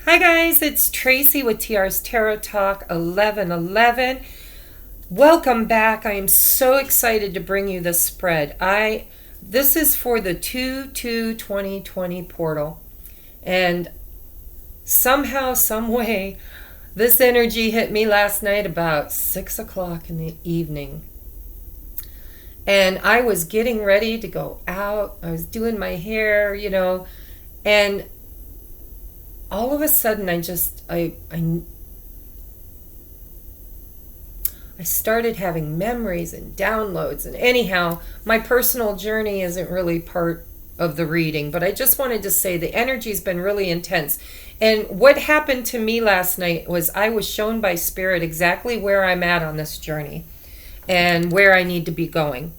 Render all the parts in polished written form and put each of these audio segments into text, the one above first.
Hi guys, it's Tracy with TR's Tarot Talk 1111. Welcome back. I am so excited to bring you this spread. This is for the 2/2/2020 portal. And somehow, some way, this energy hit me last night about 6 o'clock in the evening. And I was getting ready to go out. I was doing my hair, and all of a sudden I started having memories and downloads. And anyhow, my personal journey isn't really part of the reading, but I just wanted to say the energy's been really intense. And what happened to me last night was I was shown by Spirit exactly where I'm at on this journey and where I need to be going.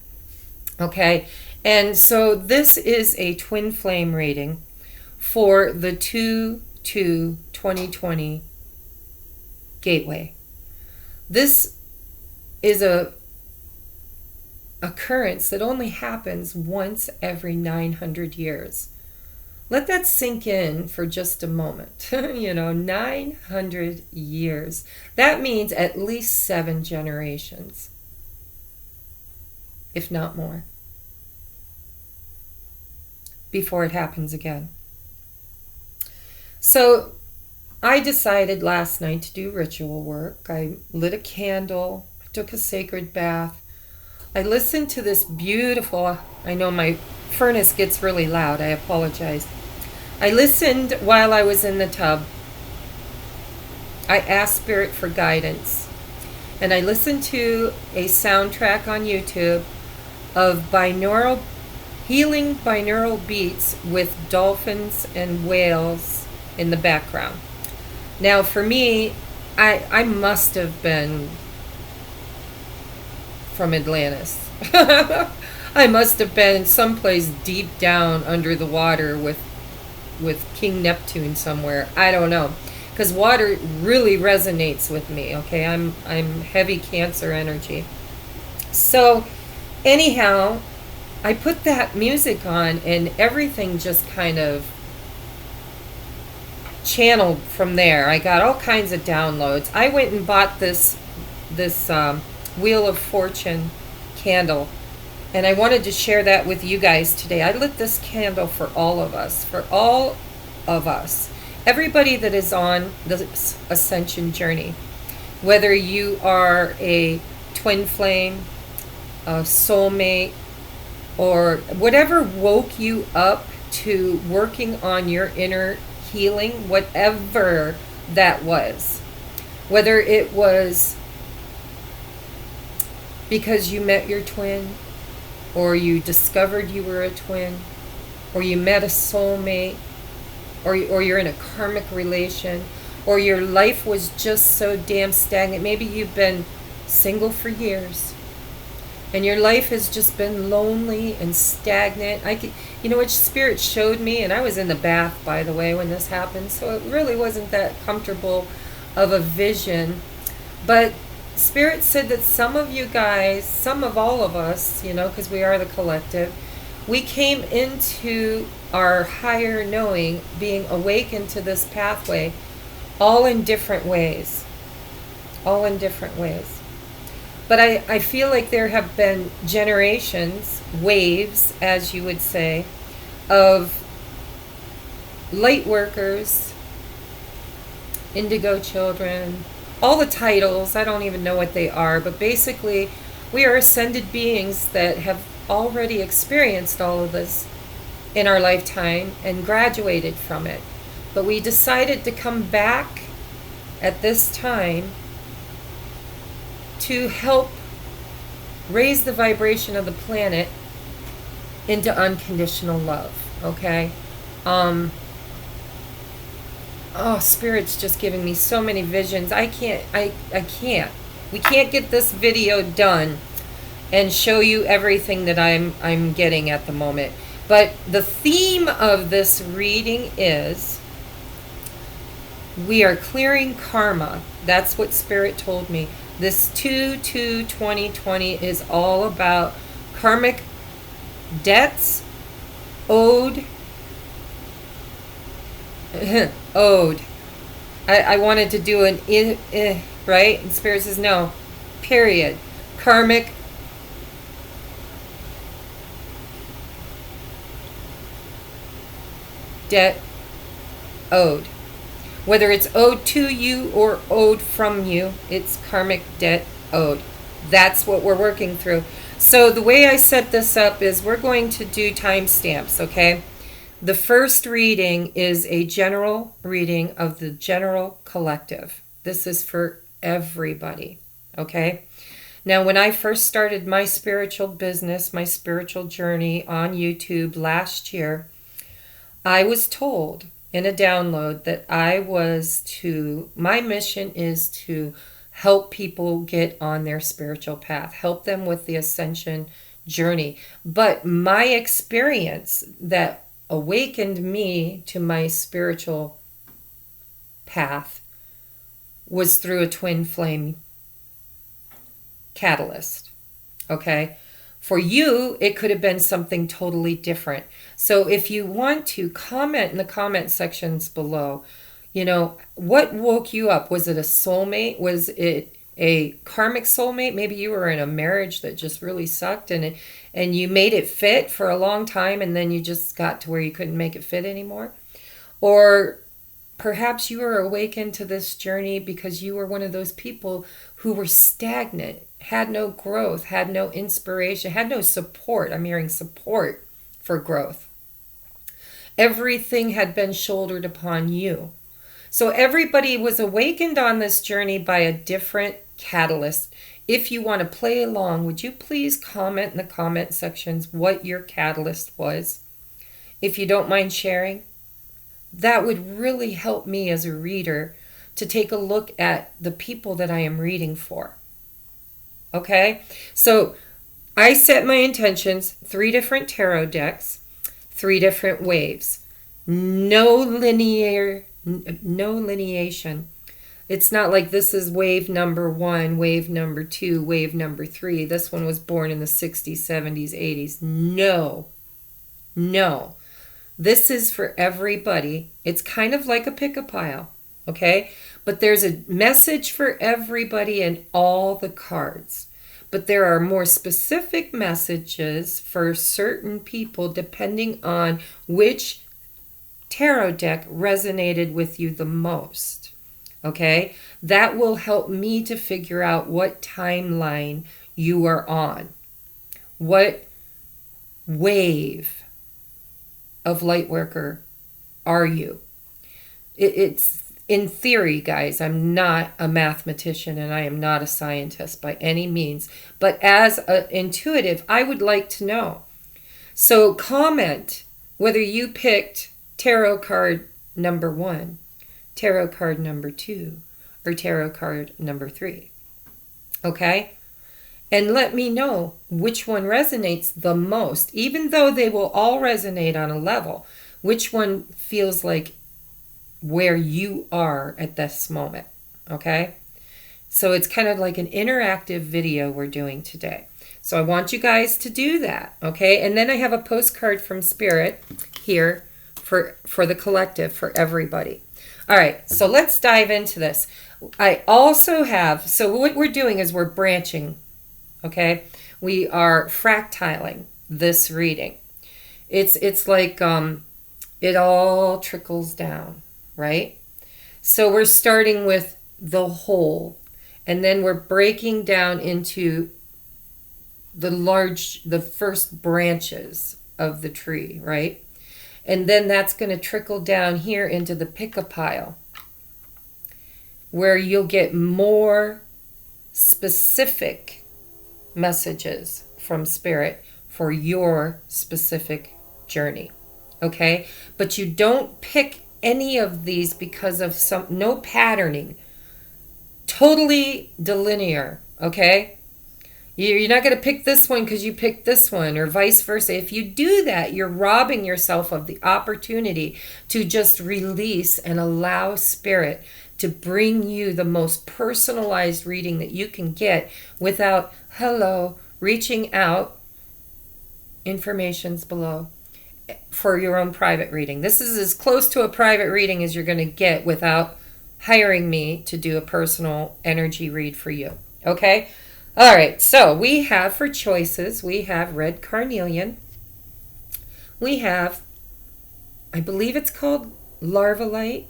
Okay? And so this is a twin flame reading for the 2/2/2020 gateway. This is a occurrence that only happens once every 900 years. Let that sink in for just a moment. 900 years. That means at least 7 generations, if not more, before it happens again. So I decided last night to do ritual work. I lit a candle, I took a sacred bath. I listened to this beautiful, I know my furnace gets really loud, I apologize. I listened while I was in the tub. I asked Spirit for guidance. And I listened to a soundtrack on YouTube of healing binaural beats with dolphins and whales in the background. Now for me, I must have been from Atlantis. I must have been someplace deep down under the water with King Neptune somewhere. I don't know, because water really resonates with me. Okay, I'm heavy Cancer energy. So anyhow, I put that music on and everything just kind of channeled from there. I got all kinds of downloads. I went and bought this Wheel of Fortune candle, and I wanted to share that with you guys today. I lit this candle for all of us, everybody that is on this ascension journey, whether you are a twin flame, a soulmate, or whatever woke you up to working on your inner healing, whatever that was. Whether it was because you met your twin, or you discovered you were a twin, or you met a soulmate, or you're in a karmic relation, or your life was just so damn stagnant. Maybe you've been single for years and your life has just been lonely and stagnant. Which Spirit showed me, and I was in the bath, by the way, when this happened, so it really wasn't that comfortable of a vision. But Spirit said that some of you guys, some of all of us, because we are the collective, we came into our higher knowing, being awakened to this pathway, all in different ways. All in different ways. But I feel like there have been generations, waves, as you would say, of light workers, indigo children, all the titles. I don't even know what they are, but basically we are ascended beings that have already experienced all of this in our lifetime and graduated from it. But we decided to come back at this time to help raise the vibration of the planet into unconditional love. Okay? Spirit's just giving me so many visions. I can't. We can't get this video done and show you everything that I'm getting at the moment. But the theme of this reading is we are clearing karma. That's what Spirit told me. This 2/2/2020 is all about karmic debts owed I wanted to do an right? And Spirit says no. Period. Karmic debt owed. Whether it's owed to you or owed from you, it's karmic debt owed. That's what we're working through. So the way I set this up is we're going to do timestamps, okay? The first reading is a general reading of the general collective. This is for everybody, okay? Now, when I first started my spiritual business, my spiritual journey on YouTube last year, I was told in a download that my mission is to help people get on their spiritual path, help them with the ascension journey. But my experience that awakened me to my spiritual path was through a twin flame catalyst. Okay? For you, it could have been something totally different. So if you want to comment in the comment sections below, what woke you up? Was it a soulmate? Was it a karmic soulmate? Maybe you were in a marriage that just really sucked and you made it fit for a long time and then you just got to where you couldn't make it fit anymore. Or perhaps you were awakened to this journey because you were one of those people who were stagnant, had no growth, had no inspiration, had no support. I'm hearing support for growth. Everything had been shouldered upon you. So everybody was awakened on this journey by a different catalyst. If you want to play along, would you please comment in the comment sections what your catalyst was? If you don't mind sharing, that would really help me as a reader to take a look at the people that I am reading for. Okay? So I set my intentions, 3 different tarot decks, 3 different waves. No lineation. It's not like this is wave number 1, wave number 2, wave number 3. This one was born in the 60s, 70s, 80s. No. This is for everybody. It's kind of like a pick-a-pile, okay? But there's a message for everybody in all the cards. But there are more specific messages for certain people depending on which tarot deck resonated with you the most, okay? That will help me to figure out what timeline you are on. What wave of Lightworker are you? It's in theory, guys. I'm not a mathematician and I am not a scientist by any means. But as an intuitive, I would like to know. So comment whether you picked tarot card number 1, tarot card number 2, or tarot card number 3. Okay? And let me know which one resonates the most, even though they will all resonate on a level. Which one feels like where you are at this moment, okay? So it's kind of like an interactive video we're doing today. So I want you guys to do that, okay? And then I have a postcard from Spirit here for the collective, for everybody. All right, so let's dive into this. I also have, so what we're doing is we're branching, okay? We are fractiling this reading. It's like it all trickles down, right? So we're starting with the whole, and then we're breaking down into the first branches of the tree, right? And then that's going to trickle down here into the pick-a-pile, where you'll get more specific messages from Spirit for your specific journey, okay? But you don't pick any of these because of no patterning. Totally delinear, okay? You're not going to pick this one because you picked this one, or vice versa. If you do that, you're robbing yourself of the opportunity to just release and allow Spirit to bring you the most personalized reading that you can get without, reaching out. Information's below for your own private reading. This is as close to a private reading as you're going to get without, hiring me to do a personal energy read for you. Okay? All right. So we have for choices, we have red carnelian. We have, I believe it's called larvalite.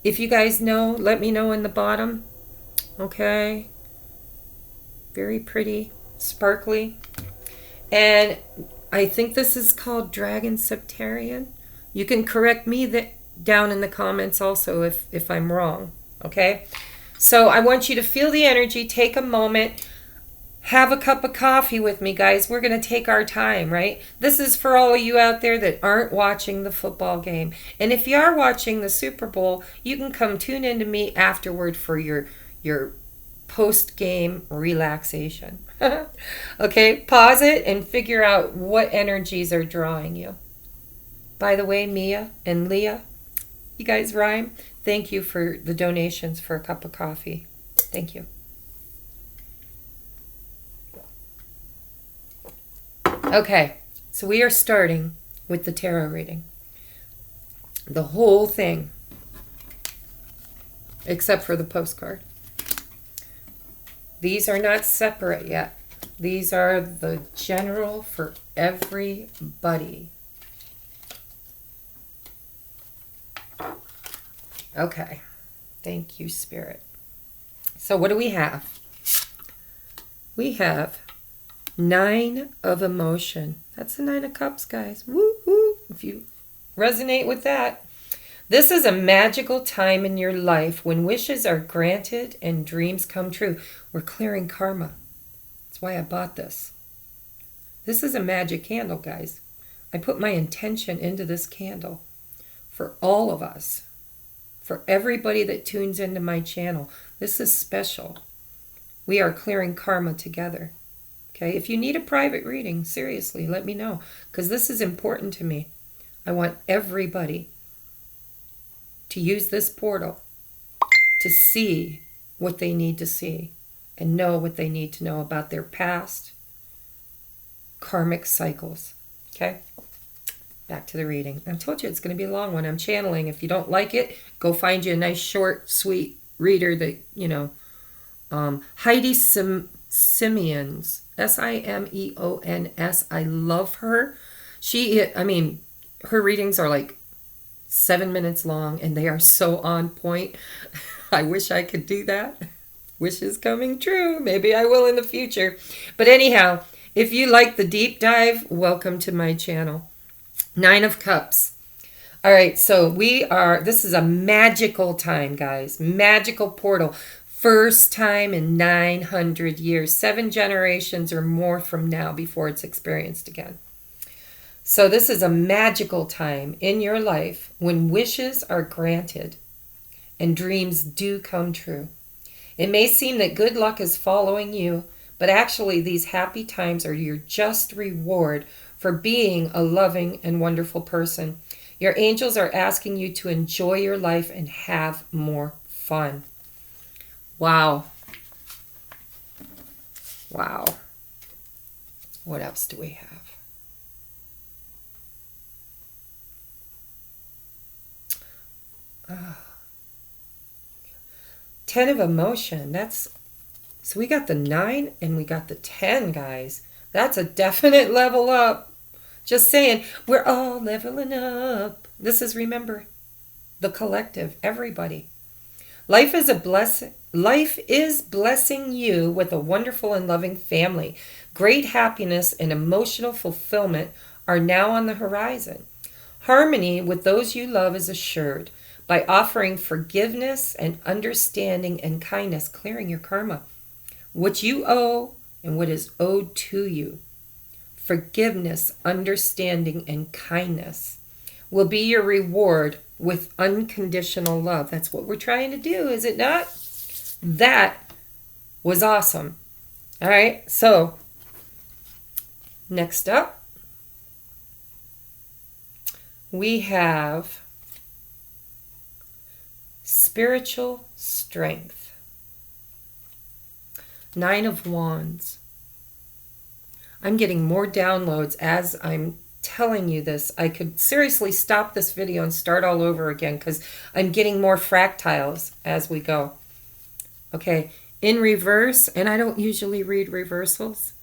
If you guys know, let me know in the bottom. Okay. Very pretty, sparkly. And I think this is called Dragon Septarian. You can correct me down in the comments also if I'm wrong. Okay? So I want you to feel the energy. Take a moment. Have a cup of coffee with me, guys. We're going to take our time, right? This is for all of you out there that aren't watching the football game. And if you are watching the Super Bowl, you can come tune in to me afterward for your post-game relaxation. Okay, pause it and figure out what energies are drawing you. By the way, Mia and Leah, you guys rhyme. Thank you for the donations for a cup of coffee. Thank you. Okay, so we are starting with the tarot reading. The whole thing, except for the postcard. These are not separate yet. These are the general for everybody. Okay, thank you, Spirit. So what do we have? We have 9 of emotion. That's the 9 of cups, guys. Woo woo. If you resonate with that. This is a magical time in your life when wishes are granted and dreams come true. We're clearing karma. That's why I bought this. This is a magic candle, guys. I put my intention into this candle for all of us, for everybody that tunes into my channel. This is special. We are clearing karma together. Okay, if you need a private reading, seriously, let me know, because this is important to me. I want everybody to use this portal to see what they need to see and know what they need to know about their past karmic cycles. Okay, back to the reading. I told you it's going to be a long one. I'm channeling. If you don't like it, go find you a nice, short, sweet reader that, you know. Heidi Simeons, Simeons. I love her. Her readings are like 7 minutes long, and they are so on point. I wish I could do that. Wish is coming true. Maybe I will in the future. But anyhow, if you like the deep dive, welcome to my channel. 9 of Cups. All right, so this is a magical time, guys. Magical portal. First time in 900 years. 7 generations or more from now before it's experienced again. So this is a magical time in your life when wishes are granted and dreams do come true. It may seem that good luck is following you, but actually these happy times are your just reward for being a loving and wonderful person. Your angels are asking you to enjoy your life and have more fun. Wow. Wow. What else do we have? 10 of emotion. So we got the 9 and we got the 10, guys. That's a definite level up. Just saying, we're all leveling up. This is, remember, the collective, everybody. Life is blessing you with a wonderful and loving family. Great happiness and emotional fulfillment are now on the horizon. Harmony with those you love is assured by offering forgiveness and understanding and kindness, clearing your karma. What you owe and what is owed to you. Forgiveness, understanding, and kindness will be your reward with unconditional love. That's what we're trying to do, is it not? That was awesome. All right, so next up, we have spiritual strength. 9 of Wands. I'm getting more downloads as I'm telling you this. I could seriously stop this video and start all over again because I'm getting more fractiles as we go. Okay, in reverse, and I don't usually read reversals,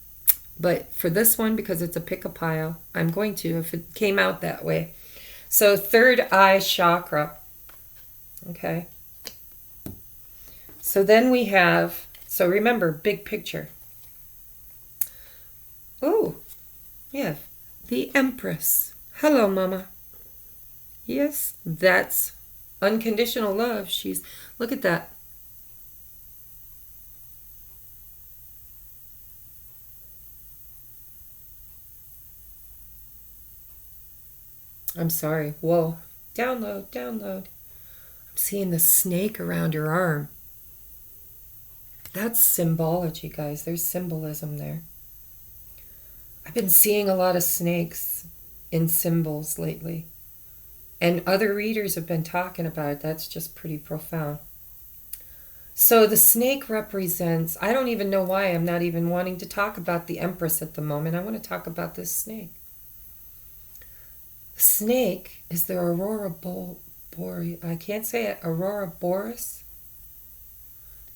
but for this one, because it's a pick-a-pile, I'm going to if it came out that way. So third eye chakra. Okay. So then we have, so remember, big picture. Oh, yeah, the Empress. Hello, Mama. Yes, that's unconditional love. She's, look at that. I'm sorry. Whoa. Download, download. I'm seeing the snake around her arm. That's symbology, guys. There's symbolism there. I've been seeing a lot of snakes in symbols lately. And other readers have been talking about it. That's just pretty profound. So the snake represents, I don't even know why I'm not even wanting to talk about the Empress at the moment. I want to talk about this snake. The snake is the Aurora Borealis. I can't say it. Aurora Borealis.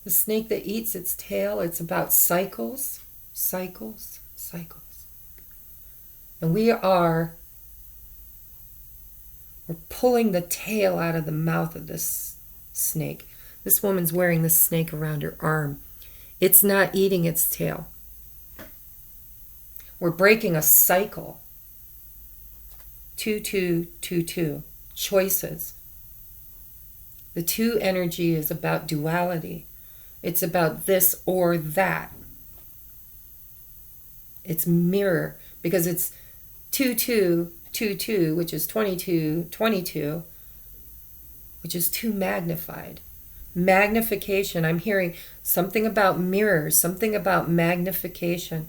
The snake that eats its tail. It's about cycles, cycles, cycles. And we're pulling the tail out of the mouth of this snake. This woman's wearing this snake around her arm. It's not eating its tail. We're breaking a cycle. 2-2-2-2. Choices. The 2 energy is about duality. It's about this or that. It's mirror because it's 2-2-2-2, which is 22-22, which is 2 magnified. Magnification. I'm hearing something about mirrors, something about magnification.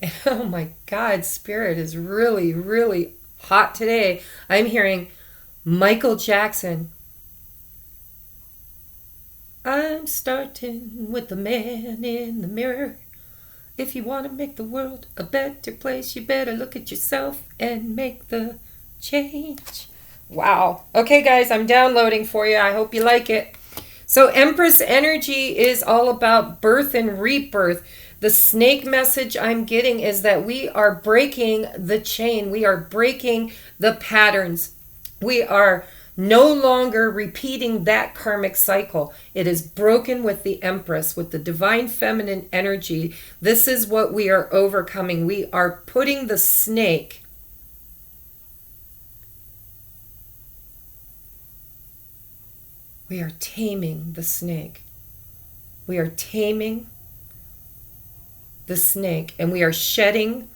And oh my God, Spirit is really, really hot today. I'm hearing Michael Jackson. I'm starting with the man in the mirror. If you want to make the world a better place, you better look at yourself and make the change. Wow. Okay, guys, I'm downloading for you. I hope you like it. So Empress energy is all about birth and rebirth. The snake message I'm getting is that we are breaking the chain. We are breaking the patterns. We are no longer repeating that karmic cycle. It is broken with the Empress, with the divine feminine energy. This is what we are overcoming. We are putting the snake We are taming the snake. We are taming the snake, and we are shedding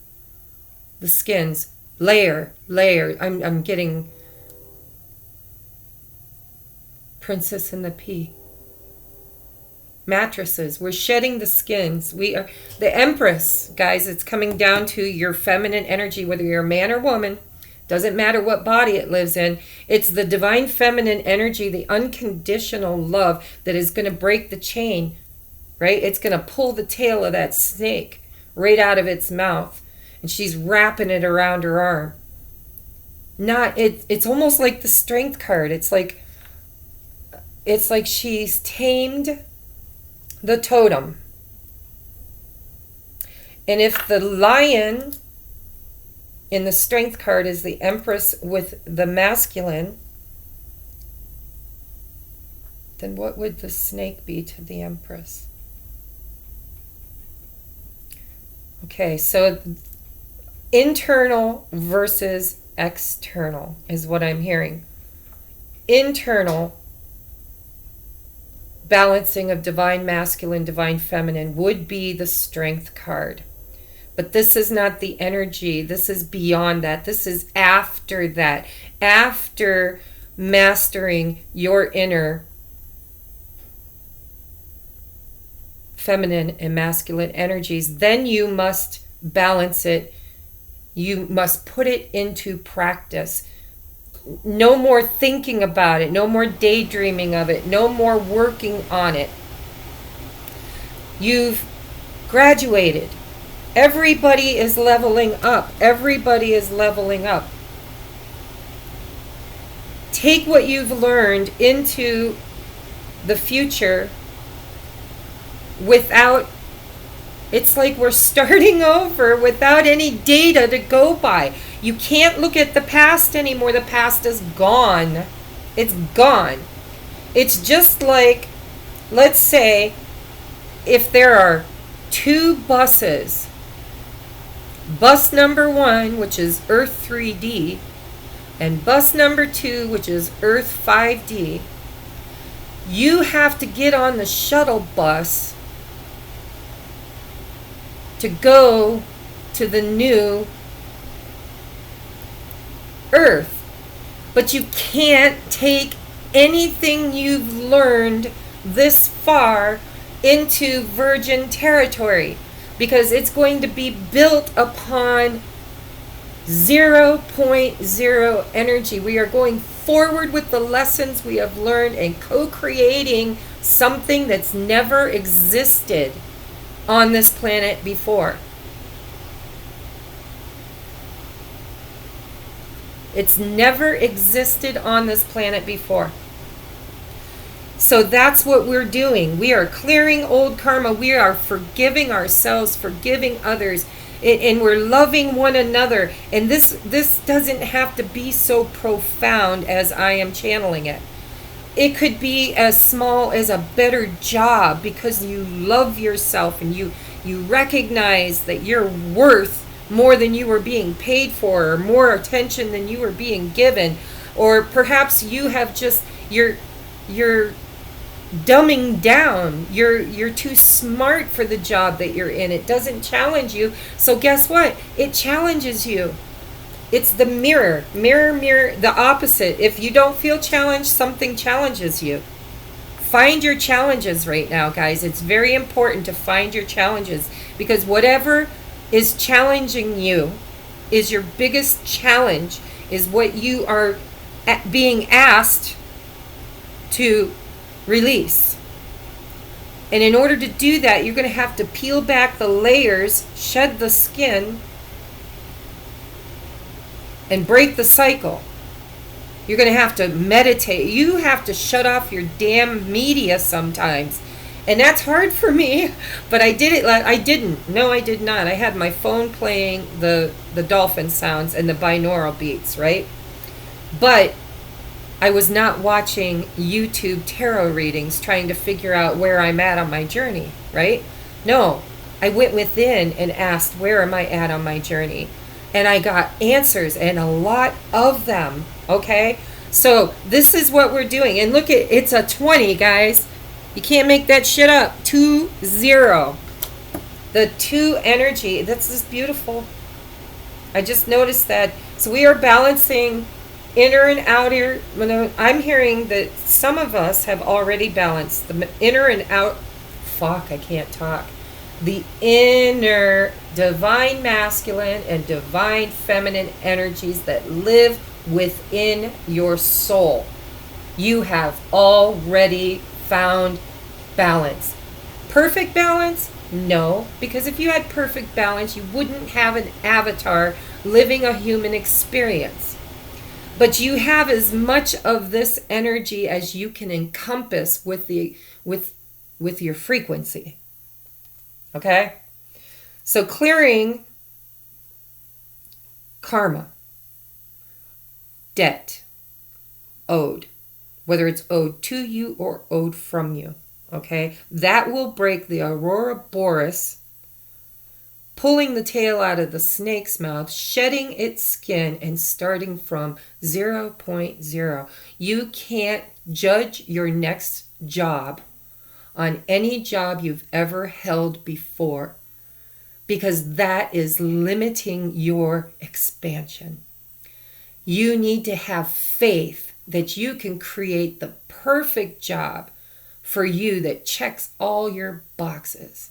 the skins layer. I'm getting Princess and the Pea. Mattresses. We're shedding the skins. We are the Empress, guys. It's coming down to your feminine energy, whether you're a man or woman. Doesn't matter what body it lives in. It's the divine feminine energy, the unconditional love that is going to break the chain, right? It's going to pull the tail of that snake right out of its mouth. And she's wrapping it around her arm. It's almost like the Strength card. It's like she's tamed the totem. And if the lion in the Strength card is the Empress with the masculine, then what would the snake be to the Empress? Okay, so internal versus external is what I'm hearing. Internal balancing of divine masculine, divine feminine would be the Strength card. But this is not the energy. This is beyond that. This is after that. After mastering your inner feminine and masculine energies, then you must balance it. You must put it into practice. No more thinking about it. No more daydreaming of it. No more working on it. You've graduated. Everybody is leveling up. Everybody is leveling up. Take what you've learned into the future without, it's like we're starting over without any data to go by. You can't look at the past anymore. The past is gone. It's gone. It's just like, let's say, if there are two buses, bus number 1, which is Earth 3D, and bus number 2, which is Earth 5D, you have to get on the shuttle bus to go to the new Earth. But you can't take anything you've learned this far into virgin territory, because it's going to be built upon 0.0 energy. We are going forward with the lessons we have learned and co-creating something that's never existed on this planet before. It's never existed on this planet before. So that's what we're doing. We are clearing old karma. We are forgiving ourselves, forgiving others, and we're loving one another. And this doesn't have to be so profound as I am channeling it. It could be as small as a better job, because you love yourself and you recognize that you're worth more than you were being paid for, or more attention than you were being given. Or perhaps you have just, you're dumbing down. You're too smart for the job that you're in. It doesn't challenge you. So guess what? It challenges you. It's the mirror, the opposite. If you don't feel challenged, something challenges you. Find your challenges right now, guys. It's very important to find your challenges, because whatever is challenging you is your biggest challenge, is what you are being asked to release. And in order to do that, you're going to have to peel back the layers, shed the skin, and break the cycle. You're going to have to meditate. You have to shut off your damn media sometimes. And that's hard for me, but I did it. I didn't. No, I did not. I had my phone playing the dolphin sounds and the binaural beats, right? But I was not watching YouTube tarot readings trying to figure out where I'm at on my journey, right? No, I went within and asked, where am I at on my journey? And I got answers, and a lot of them, okay? So this is what we're doing. And look, it's a 20, guys. You can't make that shit up. 2-0. The 2 energy, that's just beautiful. I just noticed that. So we are balancing inner and outer. I'm hearing that some of us have already balanced the inner and out. Fuck, I can't talk. The inner divine masculine and divine feminine energies that live within your soul. You have already found balance. Perfect balance? No, because if you had perfect balance, you wouldn't have an avatar living a human experience. But you have as much of this energy as you can encompass with your frequency. Okay? So clearing karma, debt, owed, whether it's owed to you or owed from you. Okay? That will break the Aurora Boreas, pulling the tail out of the snake's mouth, shedding its skin, and starting from 0.0. You can't judge your next job on any job you've ever held before, because that is limiting your expansion. You need to have faith that you can create the perfect job for you that checks all your boxes.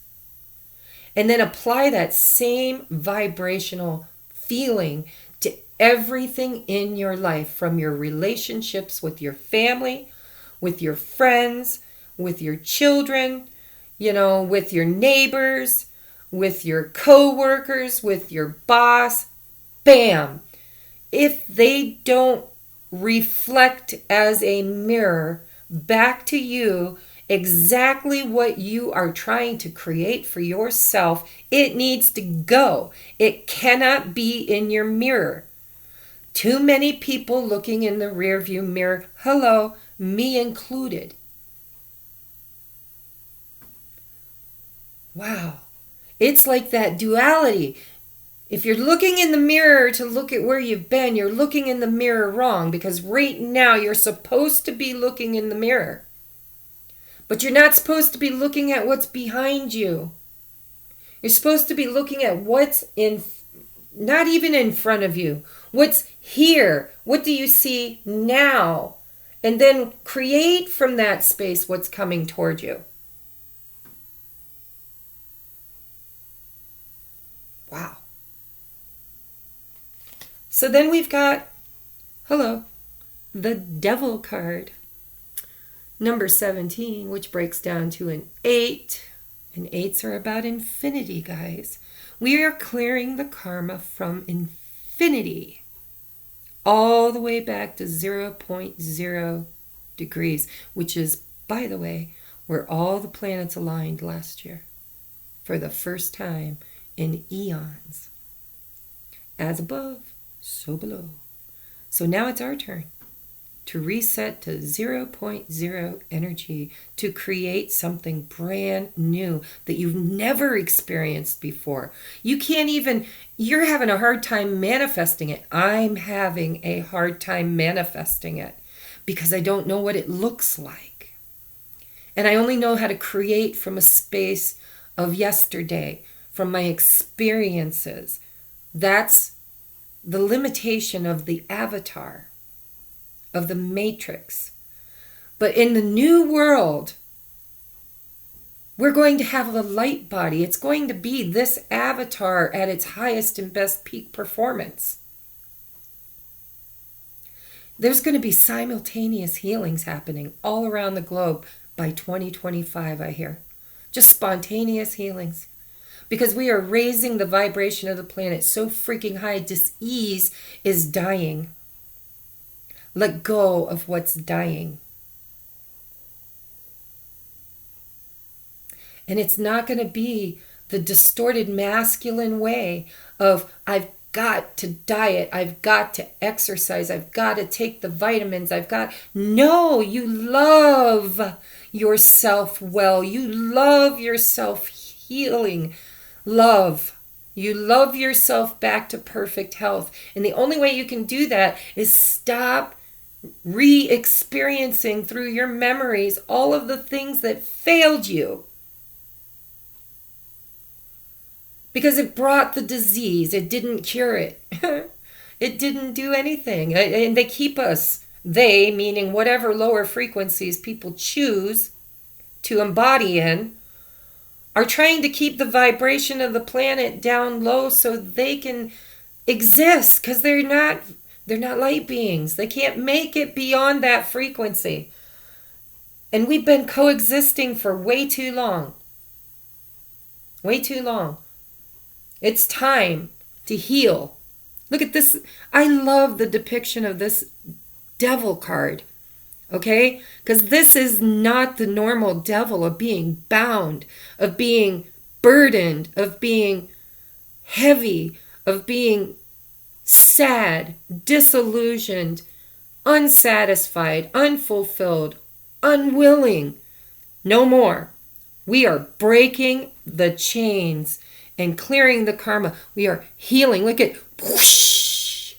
And then apply that same vibrational feeling to everything in your life, from your relationships with your family, with your friends, with your children, with your neighbors, with your coworkers, with your boss, bam. If they don't reflect as a mirror back to you exactly what you are trying to create for yourself, it needs to go. It cannot be in your mirror. Too many people looking in the rearview mirror, hello, me included. Wow. It's like that duality. If you're looking in the mirror to look at where you've been, you're looking in the mirror wrong, because right now you're supposed to be looking in the mirror. But you're not supposed to be looking at what's behind you. You're supposed to be looking at what's not even in front of you. What's here? What do you see now? And then create from that space what's coming toward you. Wow. So then we've got, hello, the Devil card. Number 17, which breaks down to an 8. And 8s are about infinity, guys. We are clearing the karma from infinity all the way back to 0.0 degrees, which is, by the way, where all the planets aligned last year for the first time in eons. As above, so below. So now it's our turn to reset to 0.0 energy, to create something brand new that you've never experienced before. You can't even, you're having a hard time manifesting it. I'm having a hard time manifesting it because I don't know what it looks like. And I only know how to create from a space of yesterday, from my experiences. That's the limitation of the avatar, of the matrix. But in the new world, we're going to have a light body. It's going to be this avatar at its highest and best peak performance. There's going to be simultaneous healings happening all around the globe by 2025, I hear. Just spontaneous healings. Because we are raising the vibration of the planet so freaking high, dis-ease is dying. Let go of what's dying. And it's not going to be the distorted masculine way of, I've got to diet, I've got to exercise, I've got to take the vitamins, No, you love yourself well. You love yourself healing. Love. You love yourself back to perfect health. And the only way you can do that is stop re-experiencing through your memories all of the things that failed you. Because it brought the disease. It didn't cure it. It didn't do anything. And they keep us, they, meaning whatever lower frequencies people choose to embody in, are trying to keep the vibration of the planet down low so they can exist, because they're not light beings. They can't make it beyond that frequency. And we've been coexisting for way too long. Way too long. It's time to heal. Look at this. I love the depiction of this Devil card. Okay? Because this is not the normal devil of being bound, of being burdened, of being heavy, of being sad, disillusioned, unsatisfied, unfulfilled, unwilling. No more. We are breaking the chains and clearing the karma. We are healing. Look at whoosh.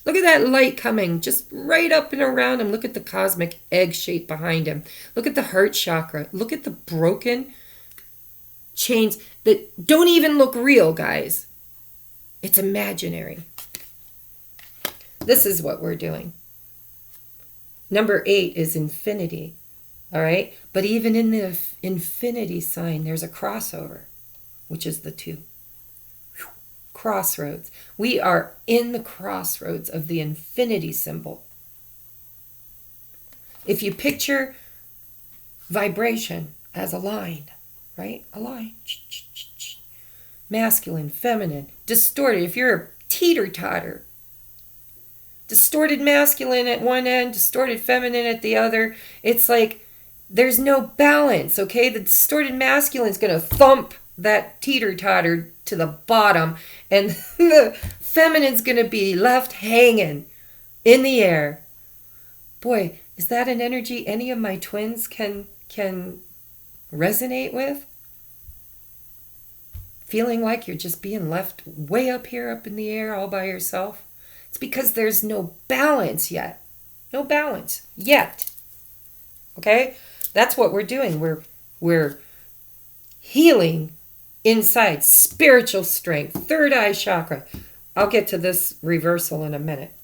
Look at that light coming just right up and around him. Look at the cosmic egg shape behind him. Look at the heart chakra. Look at the broken chains that don't even look real, guys. It's imaginary. This is what we're doing. Number 8 is infinity. All right? But even in the infinity sign, there's a crossover, which is the 2. Crossroads. We are in the crossroads of the infinity symbol. If you picture vibration as a line, right? A line. masculine, feminine, distorted. If you're a teeter-totter, distorted masculine at one end, distorted feminine at the other, it's like there's no balance, okay? The distorted masculine is going to thump that teeter-totter to the bottom, and the feminine's going to be left hanging in the air. Boy, is that an energy any of my twins can resonate with? Feeling like you're just being left way up here, up in the air, all by yourself? It's because there's no balance yet. No balance yet. Okay? That's what we're doing. We're healing inside. Spiritual strength. Third eye chakra. I'll get to this reversal in a minute.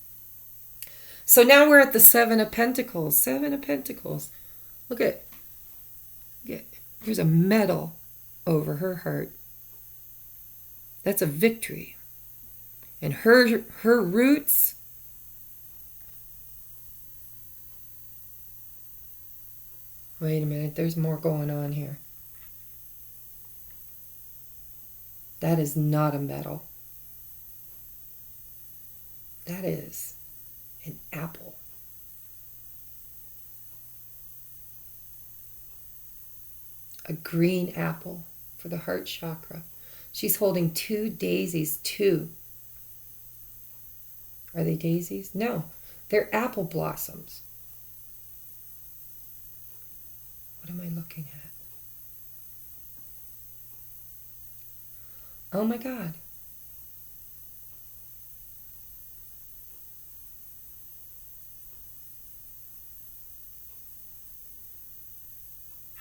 So now we're at the Seven of Pentacles. Seven of Pentacles. Look at there's a medal over her heart. That's a victory. And her roots, wait a minute, there's more going on here. That is not a medal. That is an apple. A green apple for the heart chakra. She's holding two daisies, two. Are they daisies? No, they're apple blossoms. What am I looking at? Oh my God.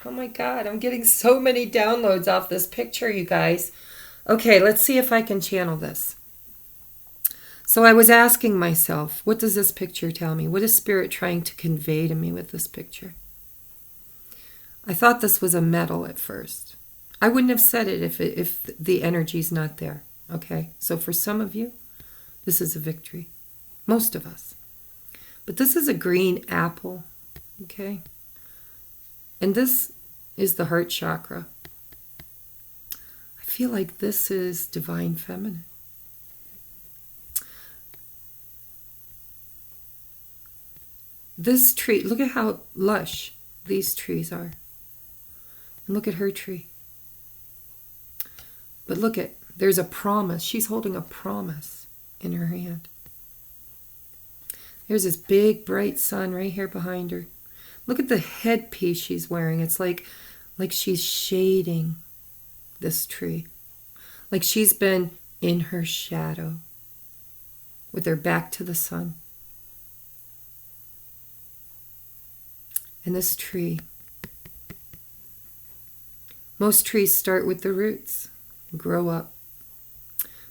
Oh my God, I'm getting so many downloads off this picture, you guys. Okay, let's see if I can channel this. So I was asking myself, what does this picture tell me? What is Spirit trying to convey to me with this picture? I thought this was a medal at first. I wouldn't have said it if the energy's not there. Okay, so for some of you, this is a victory. Most of us. But this is a green apple. Okay. And this is the heart chakra. I feel like this is divine feminine. This tree, look at how lush these trees are. And look at her tree. But look at, there's a promise. She's holding a promise in her hand. There's this big bright sun right here behind her. Look at the headpiece she's wearing. It's like she's shading this tree. Like she's been in her shadow with her back to the sun. And this tree, most trees start with the roots and grow up.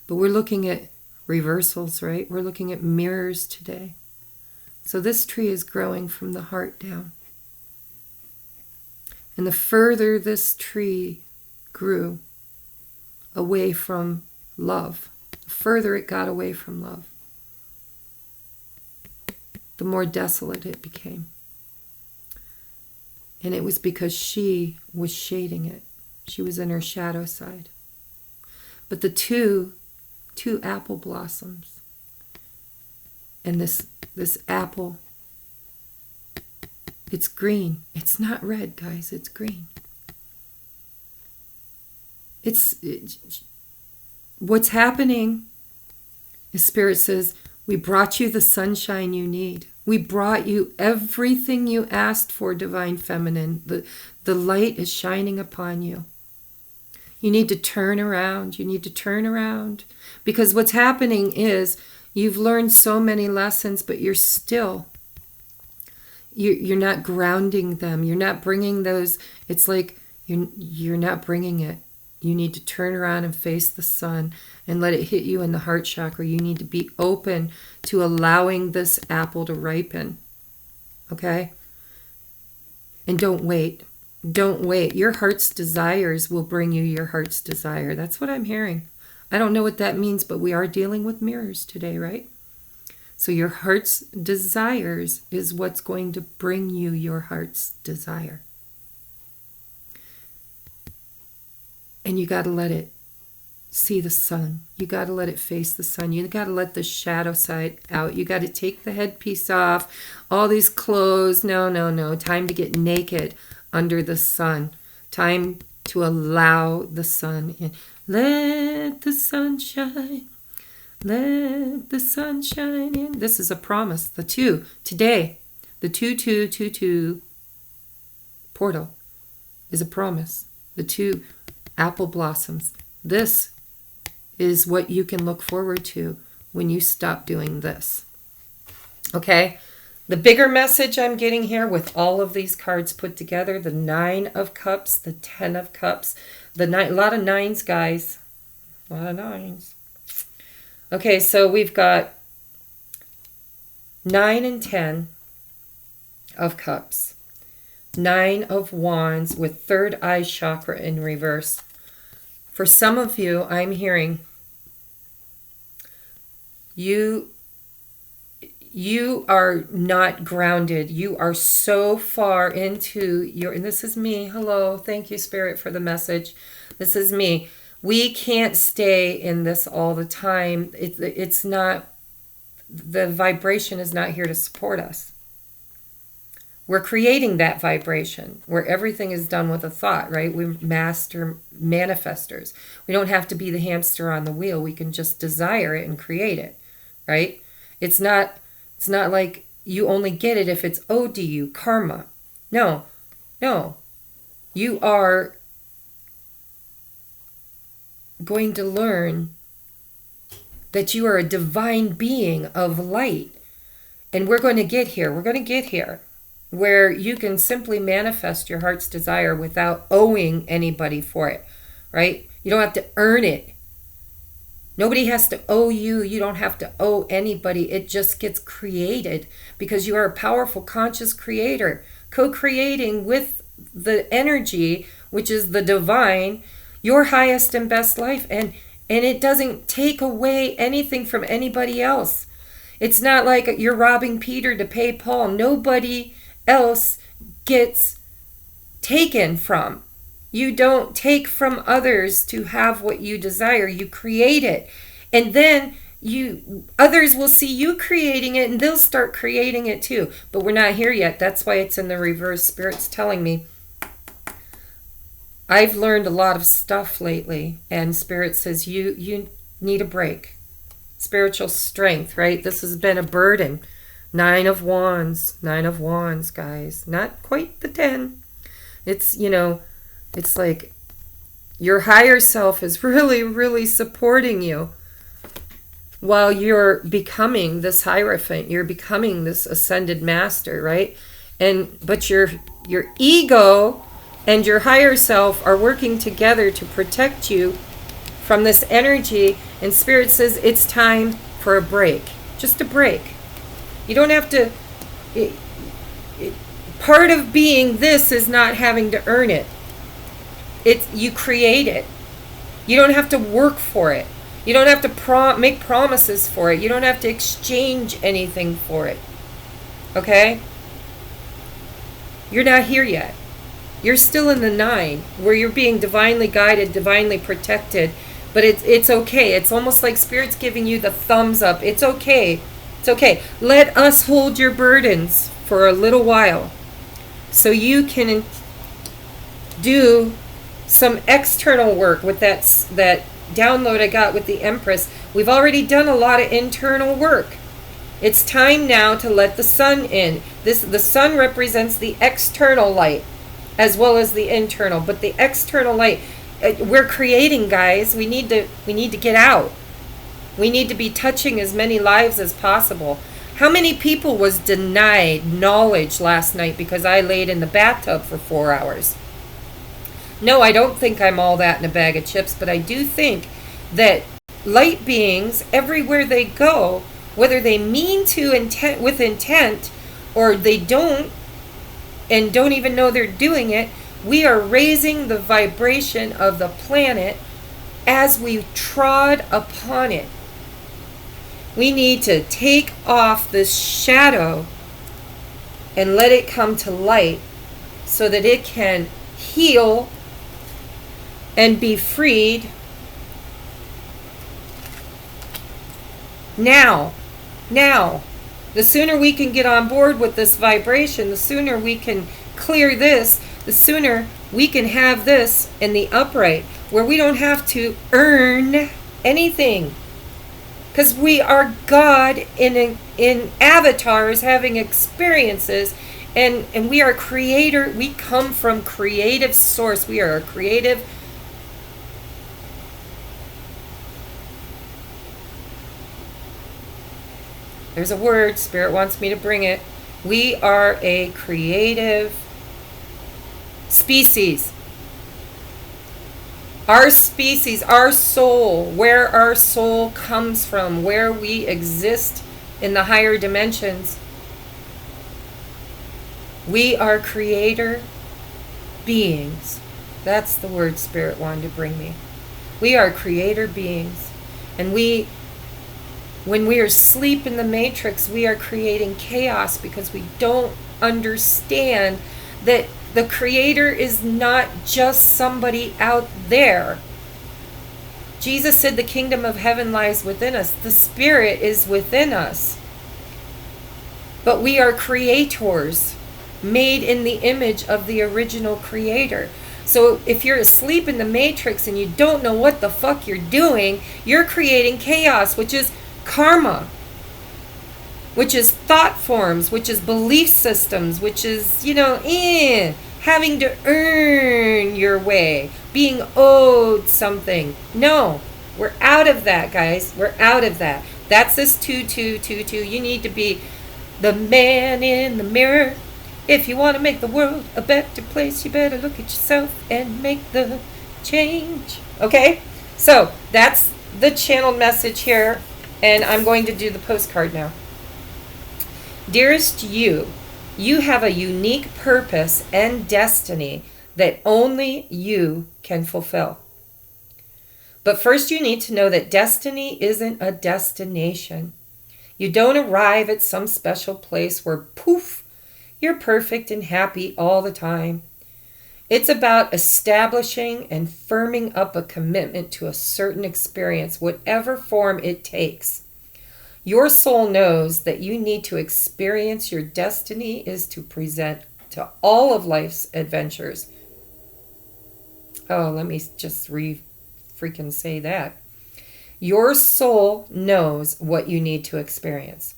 But we're looking at reversals, right? We're looking at mirrors today. So this tree is growing from the heart down. And the further this tree grew away from love, the further it got away from love, the more desolate it became. And it was because she was shading it. She was in her shadow side. But the two apple blossoms, and this apple, it's green. It's not red, guys. It's green. What's happening is Spirit says, we brought you the sunshine you need. We brought you everything you asked for, Divine Feminine. The light is shining upon you. You need to turn around. You need to turn around. Because what's happening is you've learned so many lessons, but you're not grounding them. You're not bringing those. It's like you're not bringing it. You need to turn around and face the sun and let it hit you in the heart chakra. You need to be open to allowing this apple to ripen. Okay? And don't wait. Don't wait. Your heart's desires will bring you your heart's desire. That's what I'm hearing. I don't know what that means, but we are dealing with mirrors today, right? So your heart's desires is what's going to bring you your heart's desire. And you got to let it see the sun. You got to let it face the sun. You got to let the shadow side out. You got to take the headpiece off. All these clothes. No, no, no. Time to get naked under the sun. Time to allow the sun in. Let the sun shine. Let the sun shine in. This is a promise. The 2 today. The 2222 portal is a promise. The 2 apple blossoms. This is what you can look forward to when you stop doing this. Okay? The bigger message I'm getting here with all of these cards put together, the 9 of Cups, the 10 of Cups, a lot of 9s, guys. A lot of 9s. Okay, so we've got 9 and 10 of Cups. 9 of Wands with third eye chakra in reverse. For some of you, I'm hearing you are not grounded. You are so far into your, and this is me. Hello. Thank you, Spirit, for the message. This is me. We can't stay in this all the time. It's not, the vibration is not here to support us. We're creating that vibration where everything is done with a thought, right? We're master manifestors. We don't have to be the hamster on the wheel. We can just desire it and create it, right? It's not like you only get it if it's owed to you, karma. No. You are going to learn that you are a divine being of light. And we're going to get here. We're going to get here where you can simply manifest your heart's desire without owing anybody for it, right? You don't have to earn it. Nobody has to owe you. You don't have to owe anybody. It just gets created because you are a powerful, conscious creator, co-creating with the energy, which is the divine, your highest and best life. And it doesn't take away anything from anybody else. It's not like you're robbing Peter to pay Paul. Nobody else gets taken from. You don't take from others to have what you desire. You create it. And then others will see you creating it and they'll start creating it too. But we're not here yet. That's why it's in the reverse. Spirit's telling me I've learned a lot of stuff lately, and Spirit says you need a break. Spiritual strength, right? This has been a burden. 9 of Wands, guys. Not quite the 10. It's, it's like your higher self is really, really supporting you while you're becoming this Hierophant. You're becoming this ascended master, right? But your ego and your higher self are working together to protect you from this energy. And Spirit says it's time for a break. Just a break. You don't have to... part of being this is not having to earn it. You create it. You don't have to work for it. You don't have to make promises for it. You don't have to exchange anything for it. Okay? You're not here yet. You're still in the 9, where you're being divinely guided, divinely protected. But it's okay. It's almost like Spirit's giving you the thumbs up. It's okay. It's okay. Let us hold your burdens for a little while so you can do some external work with that download I got with the Empress. We've already done a lot of internal work. It's time now to let the sun in. The sun represents the external light as well as the internal, but the external light we're creating, guys. We need to get out. We need to be touching as many lives as possible. How many people was denied knowledge last night because I laid in the bathtub for 4 hours? No, I don't think I'm all that in a bag of chips, but I do think that light beings, everywhere they go, whether they mean to with intent or they don't and don't even know they're doing it, we are raising the vibration of the planet as we trod upon it. We need to take off this shadow and let it come to light so that it can heal and be freed Now. Now. The sooner we can get on board with this vibration, the sooner we can clear this, the sooner we can have this in the upright, where we don't have to earn anything. Because we are God in avatars having experiences, and we are creator. We come from creative source. We are a creative. There's a word, Spirit wants me to bring it. We are a creative species. Our species, our soul, where our soul comes from, where we exist in the higher dimensions. We are creator beings. That's the word Spirit wanted to bring me. We are creator beings. And when we are asleep in the matrix, we are creating chaos because we don't understand that the creator is not just somebody out there. Jesus said the kingdom of heaven lies within us. The Spirit is within us. But we are creators, made in the image of the original creator. So if you're asleep in the matrix and you don't know what the fuck you're doing, you're creating chaos, which is karma, which is thought forms, which is belief systems, which is, having to earn your way, being owed something. No, we're out of that, guys. We're out of that. That's this 2222. You need to be the man in the mirror. If you want to make the world a better place, you better look at yourself and make the change. Okay? So that's the channeled message here. And I'm going to do the postcard now. Dearest you, you have a unique purpose and destiny that only you can fulfill. But first you need to know that destiny isn't a destination. You don't arrive at some special place where, poof, you're perfect and happy all the time. It's about establishing and firming up a commitment to a certain experience, whatever form it takes. Your soul knows that you need to experience your destiny is to present to all of life's adventures. Oh, let me just freaking say that. Your soul knows what you need to experience.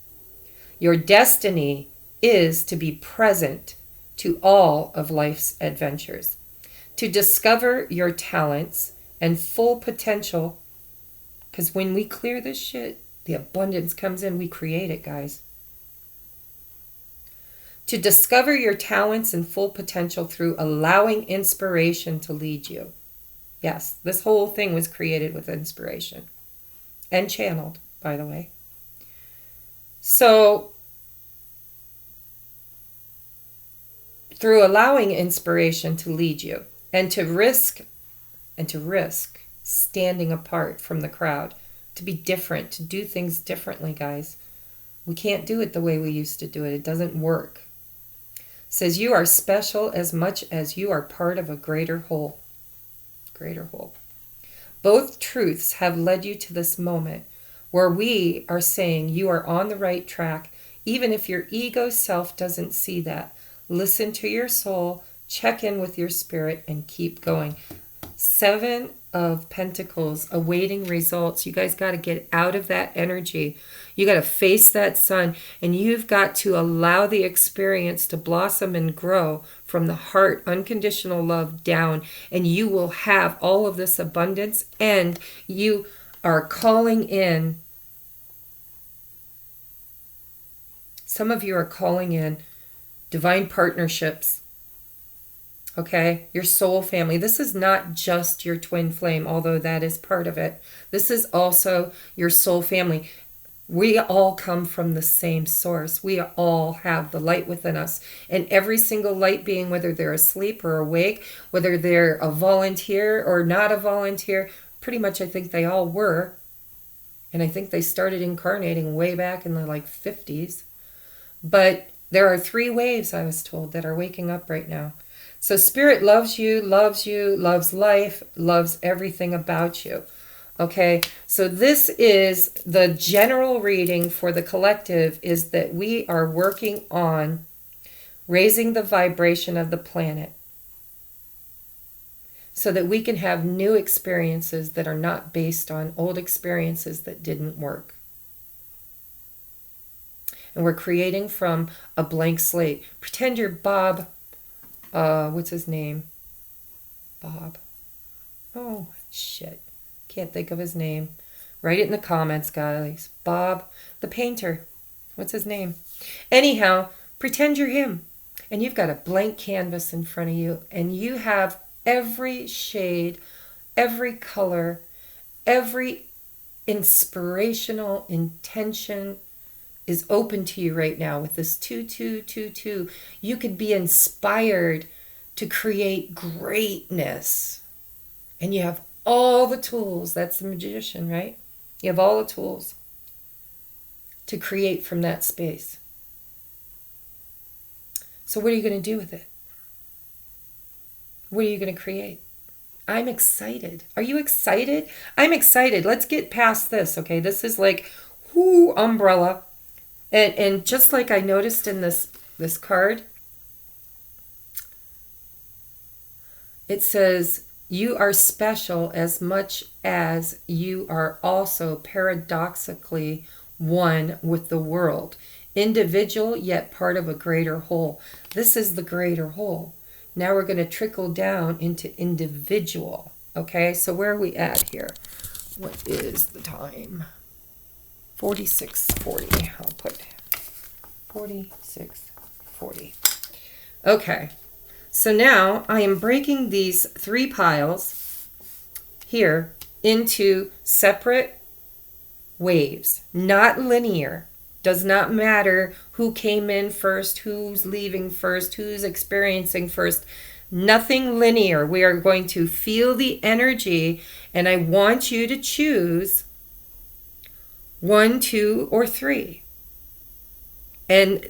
Your destiny is to be present to all of life's adventures, to discover your talents and full potential, because when we clear this shit, the abundance comes in. We create it, guys. To discover your talents and full potential through allowing inspiration to lead you. Yes, this whole thing was created with inspiration and channeled, by the way. So, through allowing inspiration to lead you and to risk standing apart from the crowd, to be different, to do things differently, guys. We can't do it the way we used to do it. It doesn't work. It says you are special as much as you are part of a greater whole. Greater whole. Both truths have led you to this moment where we are saying you are on the right track, even if your ego self doesn't see that. Listen to your soul, check in with your spirit, and keep going. 7 of Pentacles, awaiting results. You guys got to get out of that energy. You got to face that sun, and you've got to allow the experience to blossom and grow from the heart, unconditional love down, and you will have all of this abundance, and you are calling in. Some of you are calling in divine partnerships. Okay, your soul family. This is not just your twin flame, although that is part of it. This is also your soul family. We all come from the same source. We all have the light within us. And every single light being, whether they're asleep or awake, whether they're a volunteer or not a volunteer, pretty much I think they all were. And I think they started incarnating way back in the 50s. But there are 3 waves, I was told, that are waking up right now. So Spirit loves you, loves life, loves everything about you. Okay, so this is the general reading for the collective, is that we are working on raising the vibration of the planet so that we can have new experiences that are not based on old experiences that didn't work. And we're creating from a blank slate. Pretend you're Bob, what's his name? Bob. Oh, shit. Can't think of his name. Write it in the comments, guys. Bob, the painter. What's his name? Anyhow, pretend you're him. And you've got a blank canvas in front of you. And you have every shade, every color, every inspirational intention is open to you right now with this 2222. You could be inspired to create greatness. And you have all the tools. That's the magician, right? You have all the tools to create from that space. So what are you going to do with it? What are you going to create? I'm excited. Are you excited? I'm excited. Let's get past this, okay? This is like, whoo, umbrella. And just like I noticed in this card, it says, you are special as much as you are also paradoxically one with the world. Individual, yet part of a greater whole. This is the greater whole. Now we're going to trickle down into individual. Okay, so where are we at here? What is the time? 46:40. I'll put 46:40. Okay. So now I am breaking these 3 piles here into separate waves, not linear. Does not matter who came in first, who's leaving first, who's experiencing first. Nothing linear. We are going to feel the energy, and I want you to choose 1, 2, or 3. And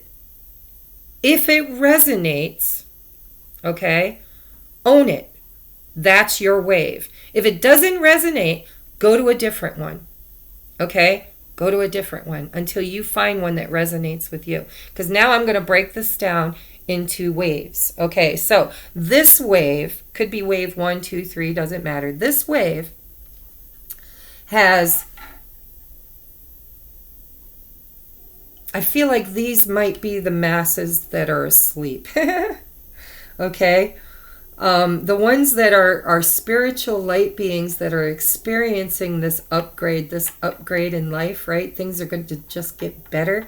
if it resonates, okay, own it. That's your wave. If it doesn't resonate, go to a different one. Okay? Go to a different one until you find one that resonates with you. Because now I'm going to break this down into waves. Okay, so this wave could be wave 1, 2, 3, doesn't matter. This wave has, I feel like these might be the masses that are asleep. Okay? The ones that are spiritual light beings that are experiencing this upgrade in life, right? Things are going to just get better.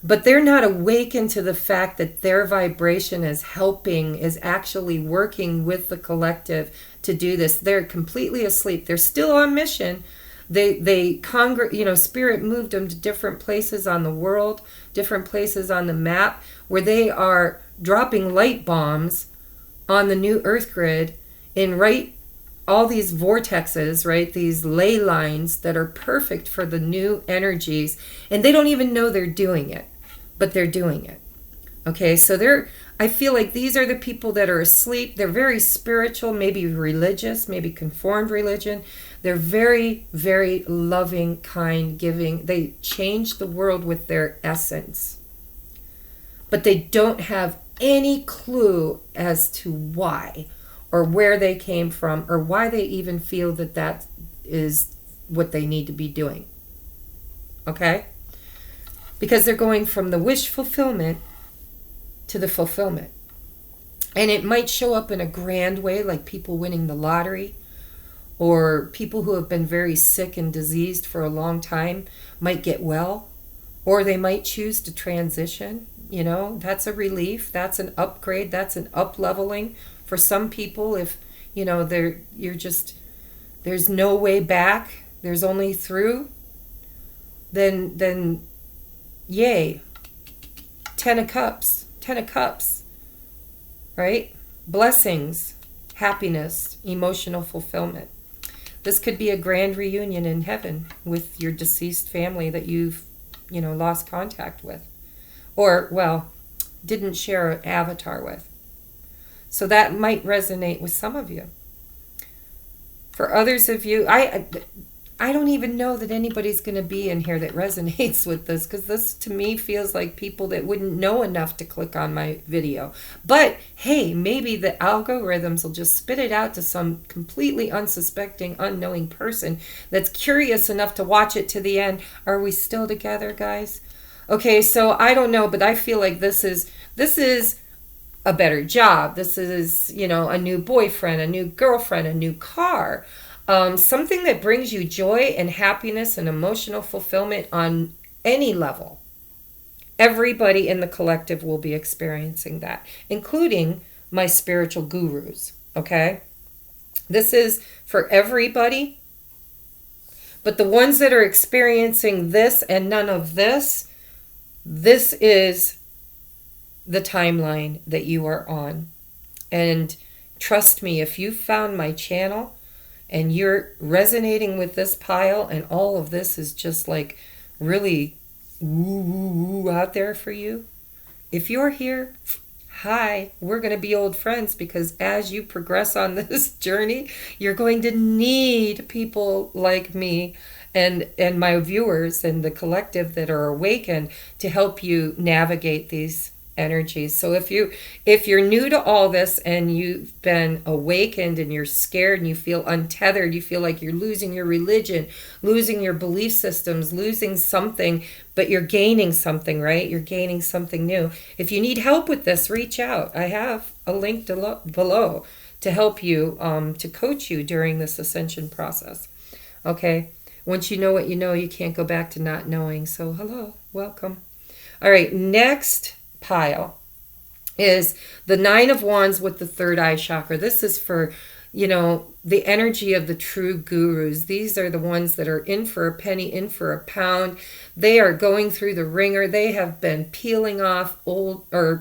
But they're not awakened to the fact that their vibration is helping, is actually working with the collective to do this. They're completely asleep. They're still on mission. Spirit moved them to different places on the world, different places on the map, where they are dropping light bombs on the new earth grid in all these vortexes, right? These ley lines that are perfect for the new energies, and they don't even know they're doing it, but they're doing it. Okay, so I feel like these are the people that are asleep. They're very spiritual, maybe religious, maybe conformed religion. They're very, very loving, kind, giving. They change the world with their essence. But they don't have any clue as to why or where they came from or why they even feel that is what they need to be doing. Okay? Because they're going from the wish fulfillment to the fulfillment. And it might show up in a grand way, like people winning the lottery, or people who have been very sick and diseased for a long time might get well, or they might choose to transition. You know, that's a relief, that's an upgrade, that's an up-leveling for some people. If, you know, there's no way back, there's only through, then yay. 10 of cups, right? Blessings, happiness, emotional fulfillment. This could be a grand reunion in heaven with your deceased family that you've, lost contact with. Or, didn't share an avatar with. So that might resonate with some of you. For others of you, I don't even know that anybody's going to be in here that resonates with this, because this to me feels like people that wouldn't know enough to click on my video. But hey, maybe the algorithms will just spit it out to some completely unsuspecting, unknowing person that's curious enough to watch it to the end. Are we still together, guys? Okay, so I don't know, but I feel like this is a better job. This is, a new boyfriend, a new girlfriend, a new car. Something that brings you joy and happiness and emotional fulfillment on any level. Everybody in the collective will be experiencing that, including my spiritual gurus, okay? This is for everybody, but the ones that are experiencing this and none of this is the timeline that you are on. And trust me, if you found my channel and you're resonating with this pile and all of this is just like really woo woo woo out there for you, if you're here, hi, we're going to be old friends, because as you progress on this journey, you're going to need people like me and my viewers and the collective that are awakened to help you navigate these energies. So if you're new to all this and you've been awakened and you're scared and you feel untethered, you feel like you're losing your religion, losing your belief systems, losing something, but you're gaining something, right? You're gaining something new. If you need help with this, reach out. I have a link below to help you, to coach you during this ascension process. Okay? Once you know what you know, you can't go back to not knowing. So hello, welcome. All right, next pile is the Nine of Wands with the third eye chakra. This is for, the energy of the true gurus. These are the ones that are in for a penny, in for a pound. They are going through the ringer. They have been peeling off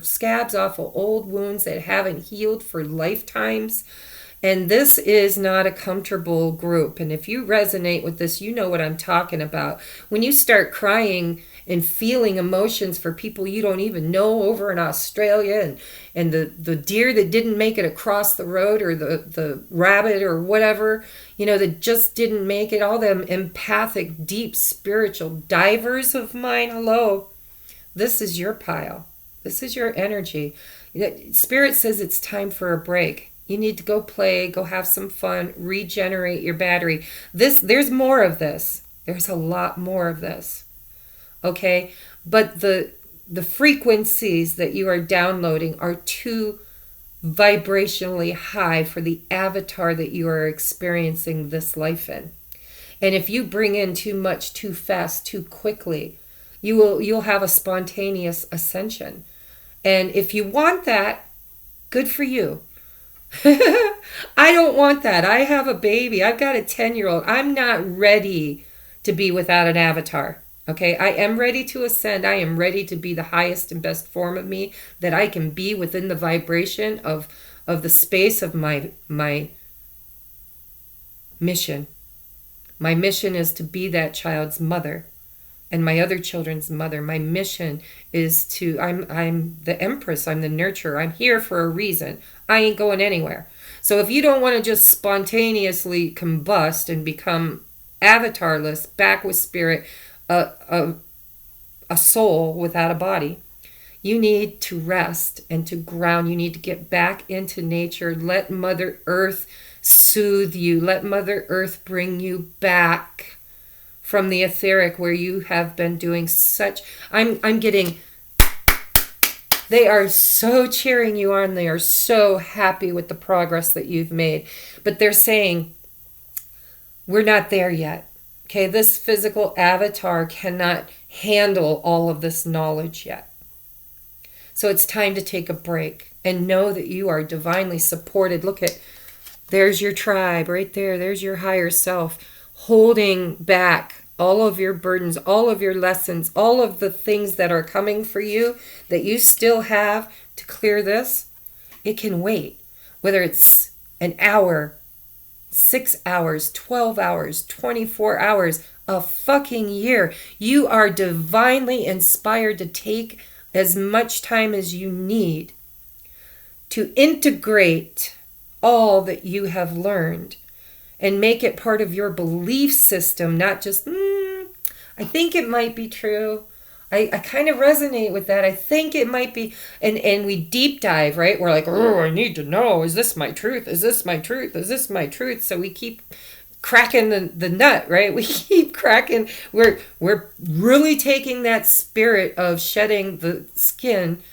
scabs off of old wounds that haven't healed for lifetimes. And this is not a comfortable group. And if you resonate with this, you know what I'm talking about. When you start crying and feeling emotions for people you don't even know over in Australia, and the deer that didn't make it across the road, or the rabbit or whatever, that just didn't make it, all them empathic, deep spiritual divers of mine, hello, this is your pile. This is your energy. Spirit says it's time for a break. You need to go play, go have some fun, regenerate your battery. There's more of this. There's a lot more of this. Okay? But the frequencies that you are downloading are too vibrationally high for the avatar that you are experiencing this life in. And if you bring in too much, too fast, too quickly, you'll have a spontaneous ascension. And if you want that, good for you. I don't want that. I have a baby. I've got a 10-year-old. I'm not ready to be without an avatar. Okay, I am ready to ascend. I am ready to be the highest and best form of me that I can be within the vibration of the space of my mission. My mission is to be that child's mother and my other children's mother. My mission is I'm the empress, I'm the nurturer. I'm here for a reason. I ain't going anywhere. So if you don't want to just spontaneously combust and become avatarless, back with spirit, a soul without a body, you need to rest and to ground. You need to get back into nature. Let Mother Earth soothe you. Let Mother Earth bring you back from the etheric, where you have been doing such, I'm getting, they are so cheering you on. They are so happy with the progress that you've made. But they're saying, we're not there yet. Okay, this physical avatar cannot handle all of this knowledge yet. So it's time to take a break and know that you are divinely supported. Look at, there's your tribe right there. There's your higher self holding back all of your burdens, all of your lessons, all of the things that are coming for you that you still have to clear this. It can wait. Whether it's an hour, 6 hours, 12 hours, 24 hours, a fucking year. You are divinely inspired to take as much time as you need to integrate all that you have learned and make it part of your belief system, not just, I think it might be true. I kind of resonate with that. I think it might be. And we deep dive, right? We're like, oh, I need to know. Is this my truth? Is this my truth? Is this my truth? So we keep cracking the nut, right? We keep cracking. We're really taking that spirit of shedding the skin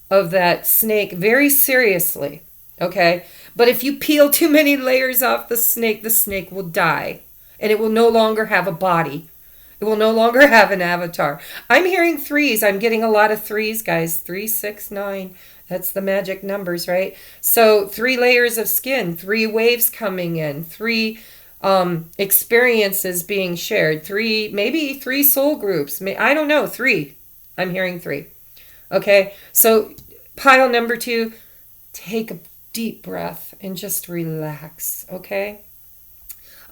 of that snake very seriously. Okay? But if you peel too many layers off the snake will die. And it will no longer have a body. It will no longer have an avatar. I'm hearing threes. I'm getting a lot of threes, guys. 3, 6, 9. That's the magic numbers, right? So 3 layers of skin, 3 waves coming in, 3 experiences being shared, maybe 3 soul groups. I don't know, 3. I'm hearing 3. Okay, so pile number 2, take a deep breath and just relax, okay?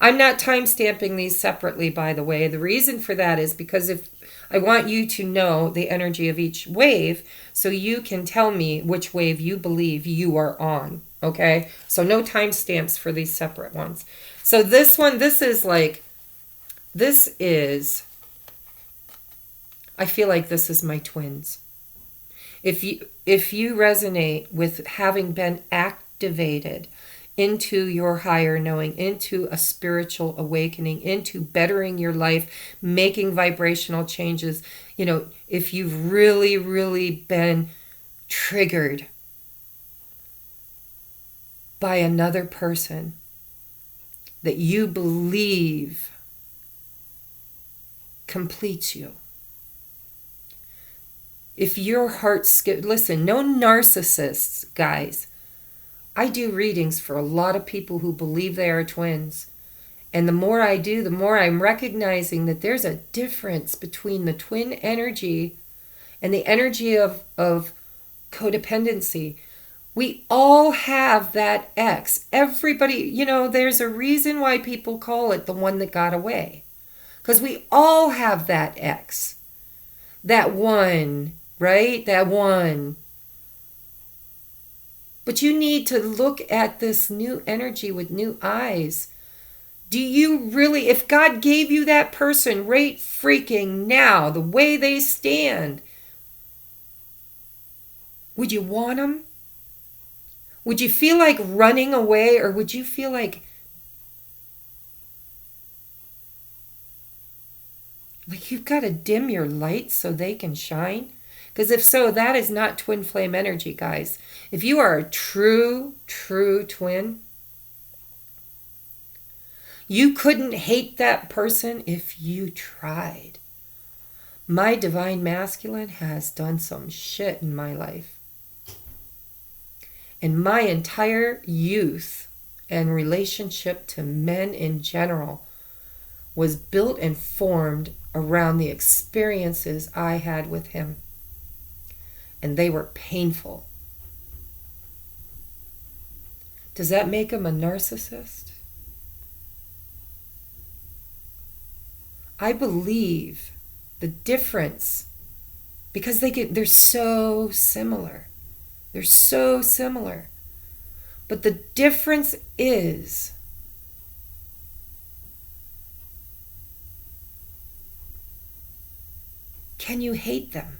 I'm not time stamping these separately, by the way. The reason for that is because if I want you to know the energy of each wave so you can tell me which wave you believe you are on, okay? So no time stamps for these separate ones. So this one, I feel like this is my twins. If you resonate with having been activated into your higher knowing, into a spiritual awakening, into bettering your life, making vibrational changes, if you've really, really been triggered by another person that you believe completes you. If your heart listen, no narcissists, guys. I do readings for a lot of people who believe they are twins. And the more I do, the more I'm recognizing that there's a difference between the twin energy and the energy of codependency. We all have that X. Everybody, there's a reason why people call it the one that got away. Because we all have that X. That one, right? That one. But you need to look at this new energy with new eyes. Do you really, if God gave you that person right freaking now, the way they stand, would you want them? Would you feel like running away, or would you feel like you've got to dim your light so they can shine? Because if so, that is not twin flame energy, guys. If you are a true, true twin, you couldn't hate that person if you tried. My divine masculine has done some shit in my life. And my entire youth and relationship to men in general was built and formed around the experiences I had with him. And they were painful. Does that make him a narcissist? I believe the difference, because they're so similar. They're so similar. But the difference is can you hate them?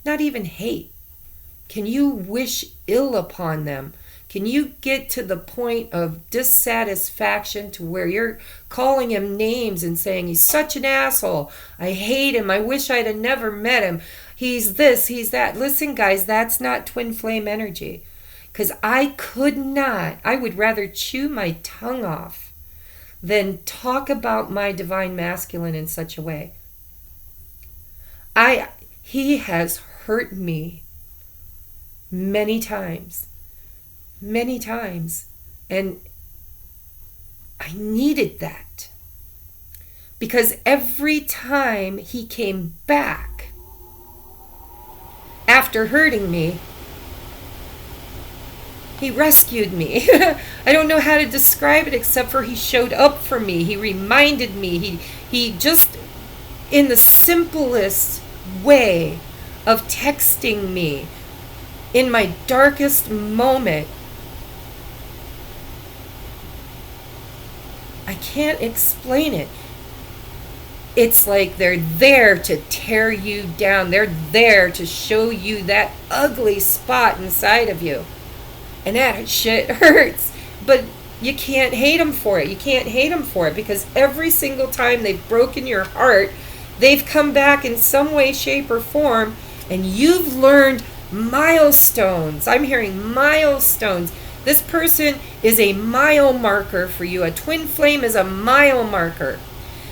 Not even hate. Can you wish ill upon them? Can you get to the point of dissatisfaction to where you're calling him names and saying, he's such an asshole. I hate him. I wish I'd have never met him. He's this, he's that. Listen, guys, that's not twin flame energy. Because I would rather chew my tongue off than talk about my divine masculine in such a way. He has hurt me many times. And I needed that. Because every time he came back after hurting me, he rescued me. I don't know how to describe it except for he showed up for me. He reminded me. He just, in the simplest way of texting me in my darkest moment, I can't explain it. It's like they're there to tear you down. They're there to show you that ugly spot inside of you. And that shit hurts. But you can't hate them for it. You can't hate them for it, because every single time they've broken your heart, they've come back in some way, shape, or form, and you've learned milestones. I'm hearing milestones. This person is a mile marker for you. A twin flame is a mile marker.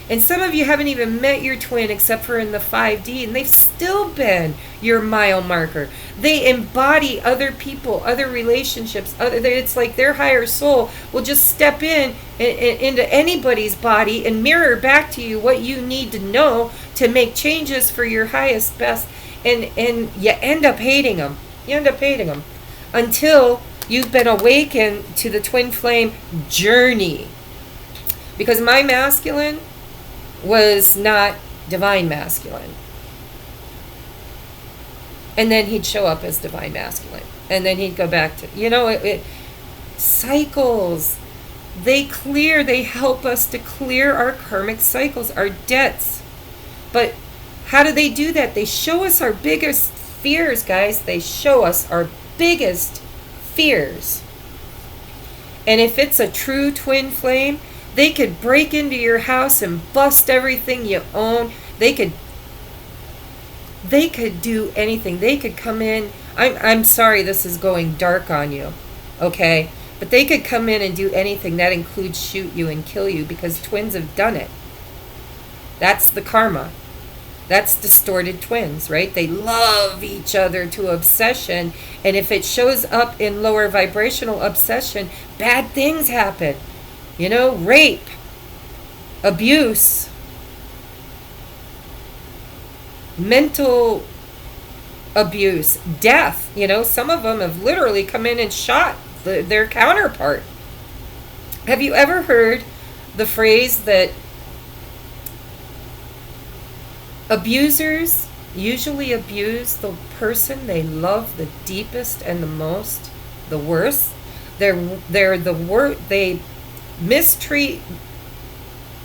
And some of you haven't even met your twin except for in the 5D, and they've still been your mile marker. They embody other people, other relationships. It's like their higher soul will just step into anybody's body and mirror back to you what you need to know to make changes for your highest best. And you end up hating them. You end up hating them until you've been awakened to the twin flame journey. Because my masculine was not divine masculine. And then he'd show up as divine masculine. And then he'd go back to, cycles. They help us to clear our karmic cycles, our debts. But how do they do that? They show us our biggest fears, guys. They show us our biggest fears. And if it's a true twin flame, they could break into your house and bust everything you own. They could do anything. They could come in. I'm sorry this is going dark on you, okay? But they could come in and do anything. That includes shoot you and kill you, because twins have done it. That's the karma. That's distorted twins, right? They love each other to obsession. And if it shows up in lower vibrational obsession, bad things happen. Rape, abuse, mental abuse, death. Some of them have literally come in and shot their counterpart. Have you ever heard the phrase that abusers usually abuse the person they love the deepest and the most, the worst? They're the worst. They mistreat.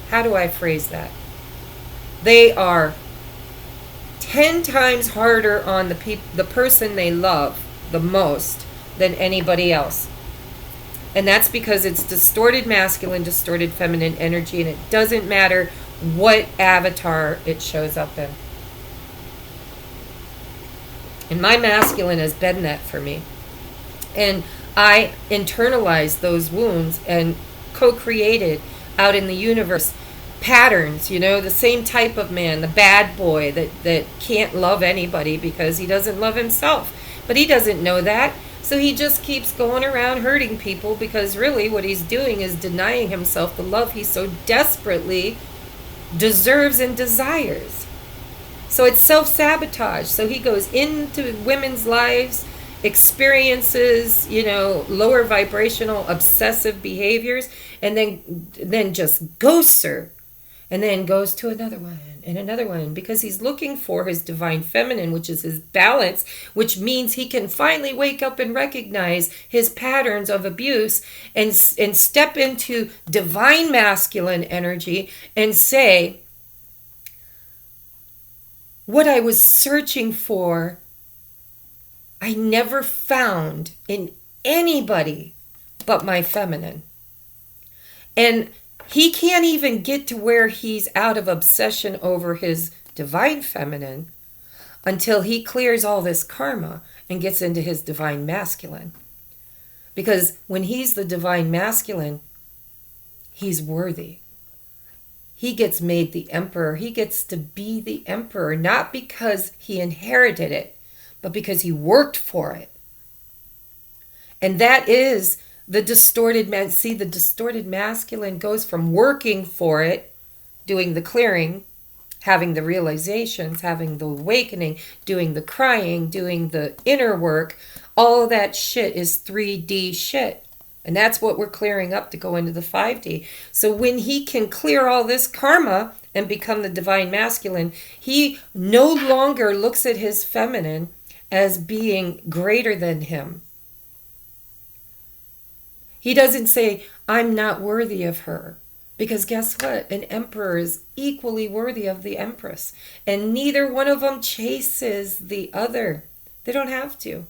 How do I phrase that? They are 10 times harder on the person they love the most than anybody else. And that's because it's distorted masculine, distorted feminine energy, and it doesn't matter what avatar it shows up in. And my masculine has been that for me. And I internalized those wounds and co-created out in the universe patterns, the same type of man, the bad boy that can't love anybody because he doesn't love himself. But he doesn't know that. So he just keeps going around hurting people, because really what he's doing is denying himself the love he so desperately deserves and desires. So it's self-sabotage. So he goes into women's lives, experiences, lower vibrational obsessive behaviors, and then just ghosts her, and then goes to another one and another one, because he's looking for his divine feminine, which is his balance, which means he can finally wake up and recognize his patterns of abuse and step into divine masculine energy and say, what I was searching for, I never found in anybody but my feminine. And he can't even get to where he's out of obsession over his divine feminine until he clears all this karma and gets into his divine masculine. Because when he's the divine masculine, he's worthy. He gets made the emperor. He gets to be the emperor, not because he inherited it, but because he worked for it. And that is the distorted man. See, the distorted masculine goes from working for it, doing the clearing, having the realizations, having the awakening, doing the crying, doing the inner work. All of that shit is 3D shit. And that's what we're clearing up to go into the 5D. So when he can clear all this karma and become the divine masculine, he no longer looks at his feminine as being greater than him. He doesn't say, I'm not worthy of her. Because guess what? An emperor is equally worthy of the empress. And neither one of them chases the other. They don't have to.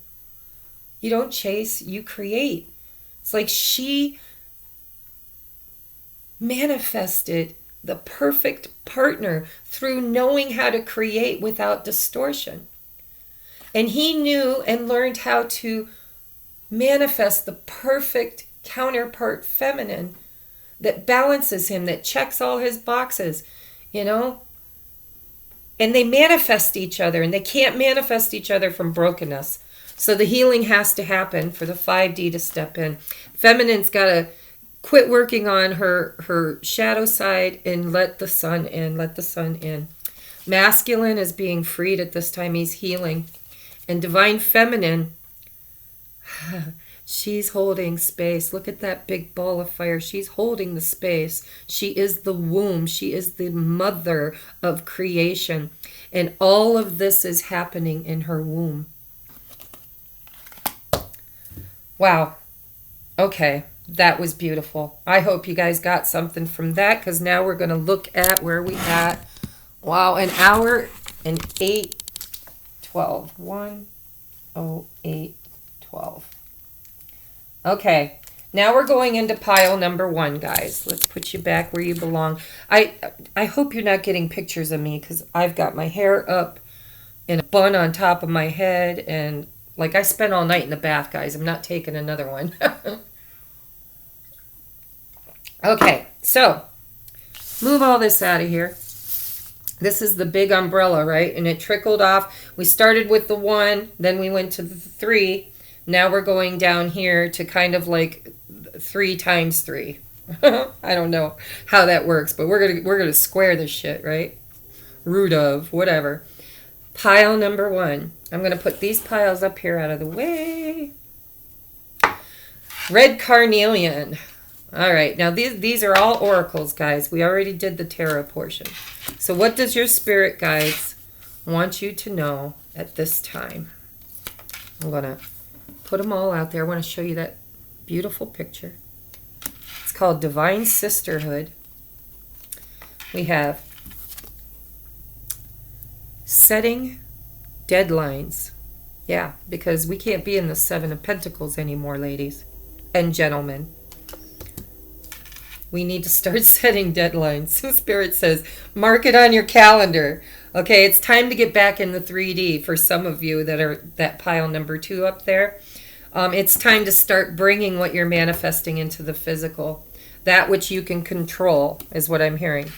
You don't chase, you create. It's like she manifested the perfect partner through knowing how to create without distortion. And he knew and learned how to manifest the perfect counterpart feminine that balances him, that checks all his boxes, you know? And they manifest each other, and they can't manifest each other from brokenness. So the healing has to happen for the 5D to step in. Feminine's got to quit working on her shadow side and let the sun in, let the sun in. Masculine is being freed at this time. He's healing. And divine feminine, she's holding space. Look at that big ball of fire. She's holding the space. She is the womb. She is the mother of creation. And all of this is happening in her womb. Wow. Okay. That was beautiful. I hope you guys got something from that, because now we're going to look at where we at. Wow. An hour and 8:12. 1:08:12. Okay, now we're going into pile number 1, guys. Let's put you back where you belong. I hope you're not getting pictures of me, because I've got my hair up in a bun on top of my head, and like I spent all night in the bath, guys. I'm not taking another one. Okay, so move all this out of here. This is the big umbrella, right? And it trickled off. We started with the 1, then we went to the 3. Now we're going down here to kind of like 3 times 3. I don't know how that works, but we're gonna square this shit, right? Root of whatever. Pile number 1. I'm gonna put these piles up here out of the way. Red carnelian. All right, now these are all oracles, guys. We already did the tarot portion. So what does your spirit guides want you to know at this time? I'm gonna put them all out there. I want to show you that beautiful picture. It's called Divine Sisterhood. We have setting deadlines. Yeah, because we can't be in the 7 of Pentacles anymore, ladies and gentlemen. We need to start setting deadlines. So Spirit says, mark it on your calendar. Okay, it's time to get back in the 3D for some of you that are that pile number 2 up there. It's time to start bringing what you're manifesting into the physical. That which you can control is what I'm hearing.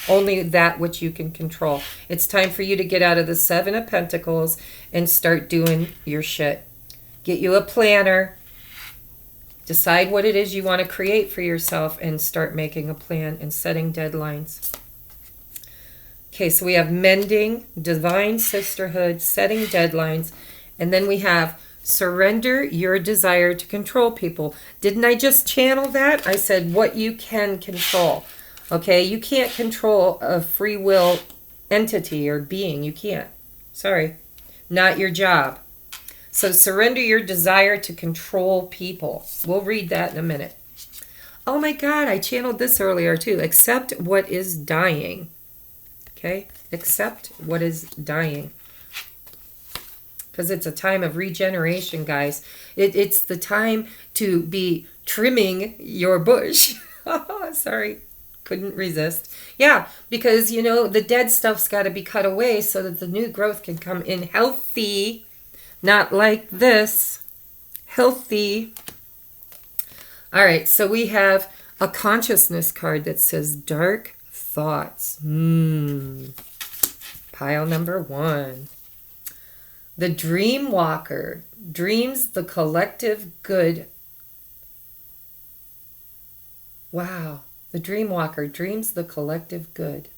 Only that which you can control. It's time for you to get out of the 7 of Pentacles and start doing your shit. Get you a planner. Decide what it is you want to create for yourself and start making a plan and setting deadlines. Okay, so we have mending, divine sisterhood, setting deadlines, and then we have surrender your desire to control people. Didn't I just channel that? I said what you can control. Okay, you can't control a free will entity or being. You can't. Sorry, not your job. So surrender your desire to control people. We'll read that in a minute. Oh my God, I channeled this earlier too. Accept what is dying. Okay, accept what is dying. Because it's a time of regeneration, guys. It's the time to be trimming your bush. Sorry, couldn't resist. Yeah, because, you know, the dead stuff's got to be cut away so that the new growth can come in healthy. Not like this. Healthy. All right, so we have a consciousness card that says dark thoughts. Pile number 1. The dream walker dreams the collective good. Wow. The dream walker dreams the collective good.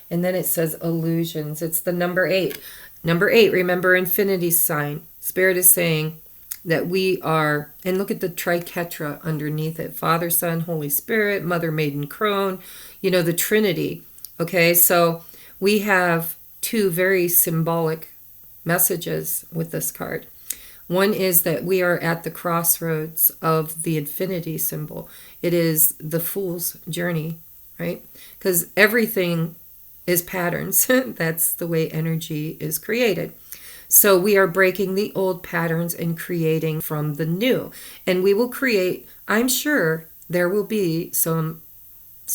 And then it says illusions. It's the number 8. Number 8, remember infinity sign. Spirit is saying that we are, and look at the triquetra underneath it. Father, Son, Holy Spirit, Mother, Maiden, Crone. You know, the Trinity. Okay, so we have 2 very symbolic messages with this card. One is that we are at the crossroads of the infinity symbol. It is the fool's journey, right? Because everything is patterns. That's the way energy is created. So we are breaking the old patterns and creating from the new. And we will create, I'm sure there will be some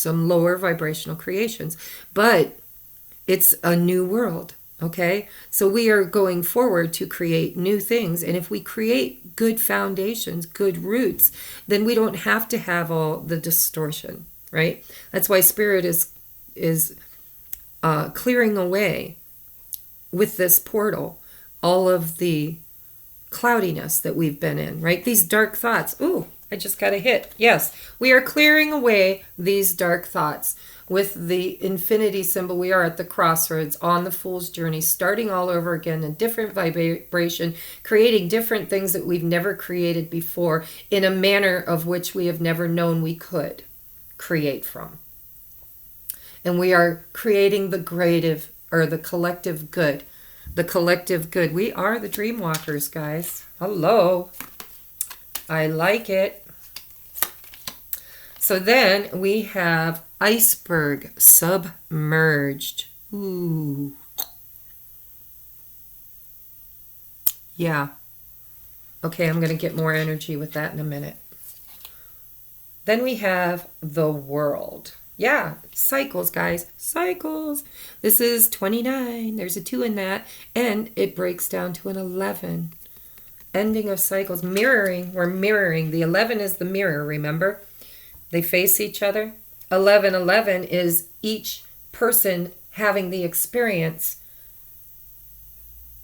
lower vibrational creations, but it's a new world. Okay, so we are going forward to create new things. And if we create good foundations, good roots, then we don't have to have all the distortion, right? That's why Spirit is clearing away with this portal all of the cloudiness that we've been in, right? These dark thoughts. Ooh, I just got a hit. Yes, we are clearing away these dark thoughts. With the infinity symbol, we are at the crossroads on the fool's journey, starting all over again in different vibration, creating different things that we've never created before in a manner of which we have never known we could create from. And we are creating the creative or the collective good. The collective good. We are the dream walkers, guys. Hello. I like it. So then we have iceberg submerged. Ooh. Yeah. Okay, I'm going to get more energy with that in a minute. Then we have the world. Yeah, cycles, guys. Cycles. This is 29. There's a 2 in that. And it breaks down to an 11. Ending of cycles. Mirroring. We're mirroring. The 11 is the mirror, remember? They face each other. 11 is each person having the experience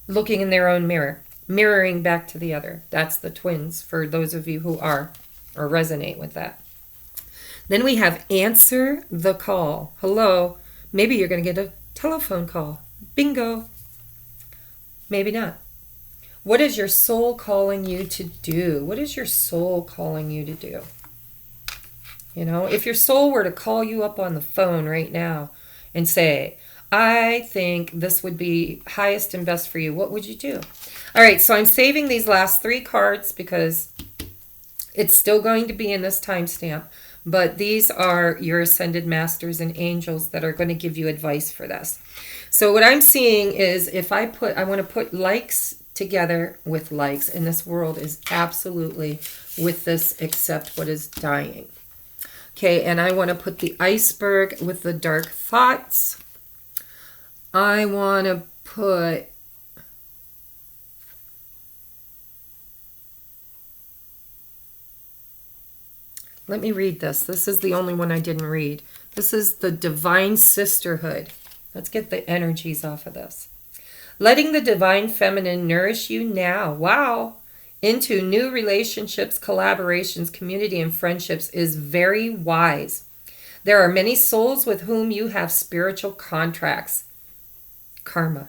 looking in their own mirror, mirroring back to the other. That's the twins for those of you who are or resonate with that. Then we have answer the call. Hello. Maybe you're going to get a telephone call. Bingo. Maybe not. What is your soul calling you to do? What is your soul calling you to do? You know, if your soul were to call you up on the phone right now and say, I think this would be highest and best for you, what would you do? All right, so I'm saving these last 3 cards because it's still going to be in this timestamp, but these are your ascended masters and angels that are going to give you advice for this. So what I'm seeing is if I want to put likes together with likes, and this world is absolutely with this except what is dying. Okay, and I want to put the iceberg with the dark thoughts. I want to put let me read this. This is the only one I didn't read. This is the divine sisterhood. Let's get the energies off of this. Letting the divine feminine nourish you now. Wow. Into new relationships, collaborations, community, and friendships is very wise. There are many souls with whom you have spiritual contracts, karma,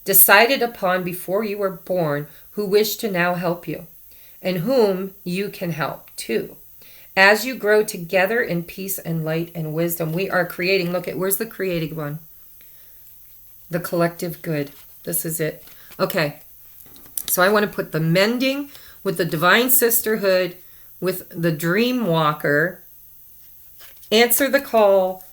decided upon before you were born, who wish to now help you, and whom you can help too. As you grow together in peace and light and wisdom, we are creating, look at, where's the creating one? The collective good. This is it. Okay. So I want to put the mending with the divine sisterhood, with the dream walker, answer the call.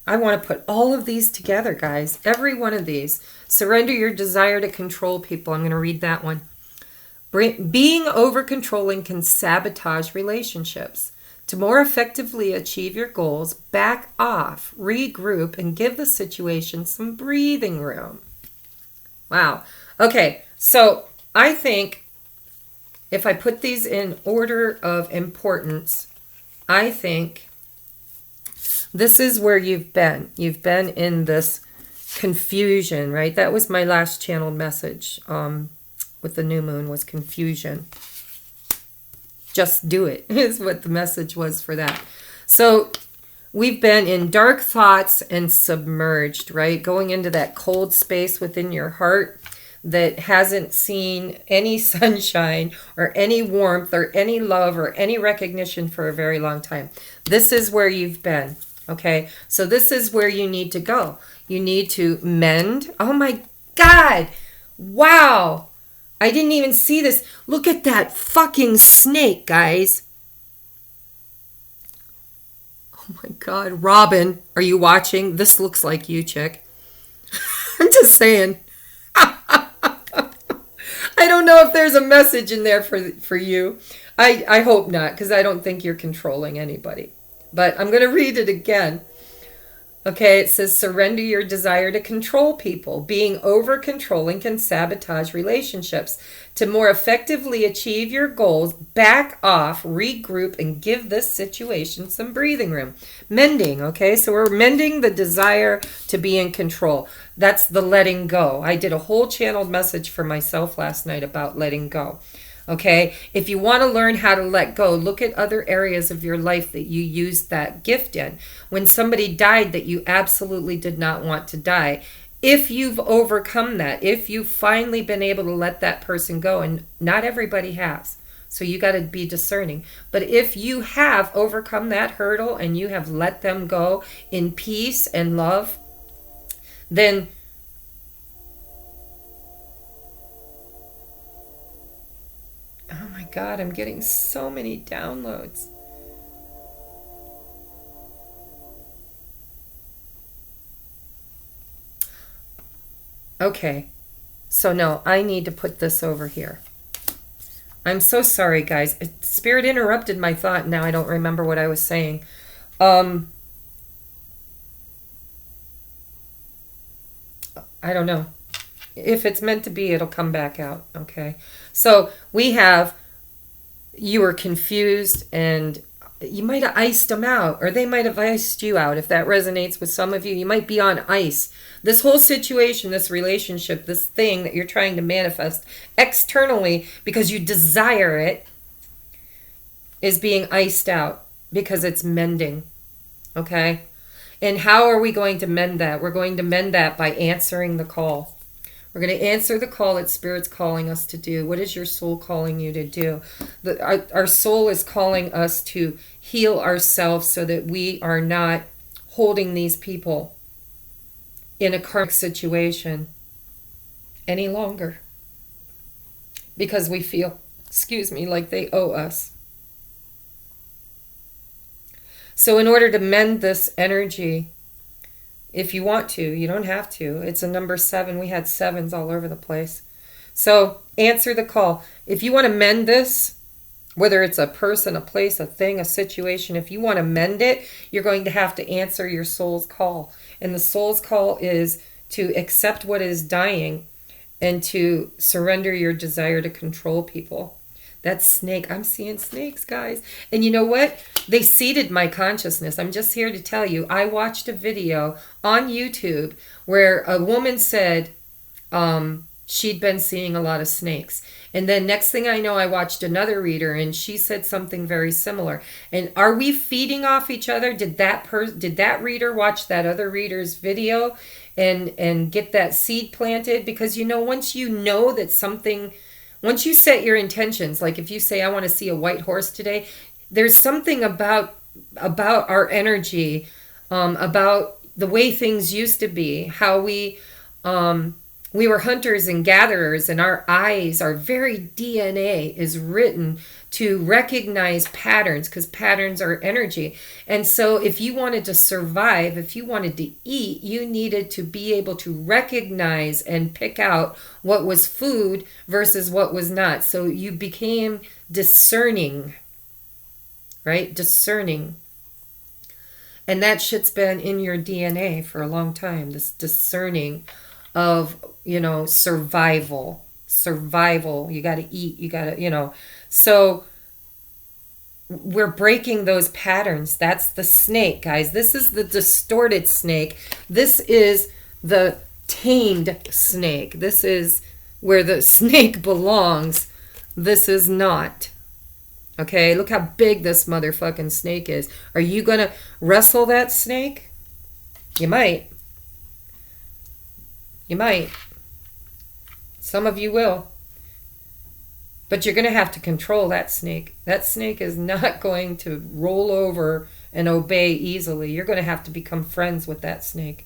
I want to put all of these together, guys. Every one of these. Surrender your desire to control people. I'm going to read that one. Being over-controlling can sabotage relationships. To more effectively achieve your goals, back off, regroup, and give the situation some breathing room. Wow. Okay, so I think if I put these in order of importance, I think this is where you've been. You've been in this confusion, right? That was my last channeled message with the new moon, was confusion. Just do it is what the message was for that. So we've been in dark thoughts and submerged, right? Going into that cold space within your heart that hasn't seen any sunshine or any warmth or any love or any recognition for a very long time. This is where you've been, okay? So this is where you need to go. You need to mend. Oh my God. Wow. I didn't even see this. Look at that fucking snake, guys. Oh my God. Robin, are you watching? This looks like you, chick. I'm just saying. I don't know if there's a message in there for you. I hope not, because I don't think you're controlling anybody. But I'm going to read it again. Okay, it says, surrender your desire to control people. Being over-controlling can sabotage relationships. To more effectively achieve your goals, back off, regroup, and give this situation some breathing room. Mending, okay? So we're mending the desire to be in control. That's the letting go. I did a whole channeled message for myself last night about letting go. Okay, if you want to learn how to let go, look at other areas of your life that you used that gift in. When somebody died that you absolutely did not want to die, if you've overcome that, if you've finally been able to let that person go, and not everybody has, so you got to be discerning. But if you have overcome that hurdle and you have let them go in peace and love, then oh my God, I'm getting so many downloads. Okay, so no, I need to put this over here. I'm so sorry, guys. Spirit interrupted my thought, and now I don't remember what I was saying. I don't know. If it's meant to be, it'll come back out. Okay. So we have, you were confused and you might have iced them out, or they might have iced you out. If that resonates with some of you, you might be on ice. This whole situation, this relationship, this thing that you're trying to manifest externally because you desire it is being iced out because it's mending. Okay. And how are we going to mend that? We're going to mend that by answering the call. We're going to answer the call that Spirit's calling us to do. What is your soul calling you to do? Our soul is calling us to heal ourselves so that we are not holding these people in a karmic situation any longer because we feel, like they owe us. So in order to mend this energy, if you want to, you don't have to. It's a number 7. We had 7s all over the place. So answer the call. If you want to mend this, whether it's a person, a place, a thing, a situation, if you want to mend it, you're going to have to answer your soul's call. And the soul's call is to accept what is dying and to surrender your desire to control people. That snake, I'm seeing snakes, guys. And you know what? They seeded my consciousness. I'm just here to tell you, I watched a video on YouTube where a woman said she'd been seeing a lot of snakes. And then next thing I know, I watched another reader and she said something very similar. And are we feeding off each other? Did that reader watch that other reader's video and get that seed planted? Because once you know that something, once you set your intentions, like if you say, I want to see a white horse today, there's something about our energy, about the way things used to be, how we were hunters and gatherers, and our eyes, our very DNA is written to recognize patterns because patterns are energy. And so if you wanted to survive, if you wanted to eat, you needed to be able to recognize and pick out what was food versus what was not. So you became discerning, right? Discerning. And that shit's been in your DNA for a long time, this discerning of, survival. You got to eat, you got to, So we're breaking those patterns. That's the snake, guys. This is the distorted snake. This is the tamed snake. This is where the snake belongs. This is not. Okay, look how big this motherfucking snake is. Are you going to wrestle that snake? You might. You might. Some of you will. But you're going to have to control that snake. That snake is not going to roll over and obey easily. You're going to have to become friends with that snake.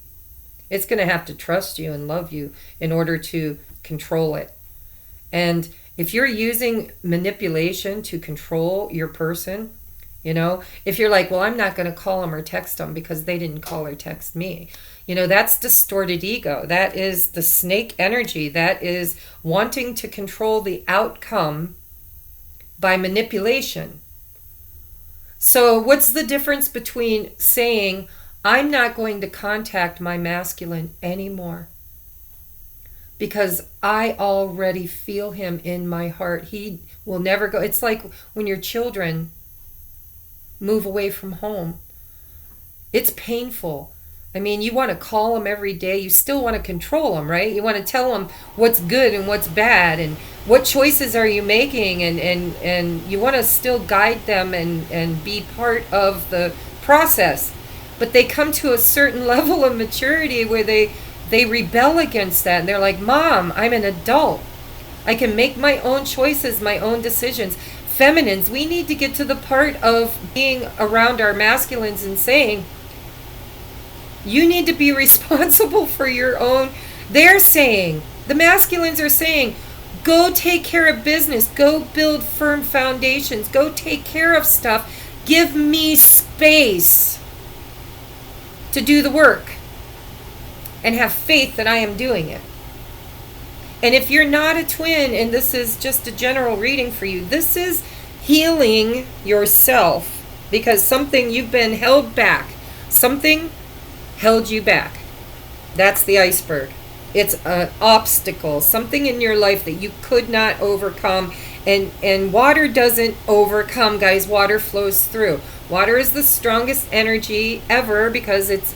It's going to have to trust you and love you in order to control it. And if you're using manipulation to control your person, if you're like, well, I'm not going to call them or text them because they didn't call or text me, that's distorted ego. That is the snake energy. That is wanting to control the outcome by manipulation. So what's the difference between saying, I'm not going to contact my masculine anymore because I already feel him in my heart. He will never go. It's like when your children move away from home. It's painful. I mean, you want to call them every day. You still want to control them, right? You want to tell them what's good and what's bad and what choices are you making, and you want to still guide them and be part of the process. But they come to a certain level of maturity where they rebel against that, and they're like, Mom, I'm an adult. I can make my own choices, my own decisions. Feminines, we need to get to the part of being around our masculines and saying, you need to be responsible for your own. They're saying, the masculines are saying, go take care of business, go build firm foundations, go take care of stuff, give me space to do the work and have faith that I am doing it. And if you're not a twin, and this is just a general reading for you, this is healing yourself because something you've been held back. Something held you back. That's the iceberg. It's an obstacle, something in your life that you could not overcome. And water doesn't overcome, guys. Water flows through. Water is the strongest energy ever because it's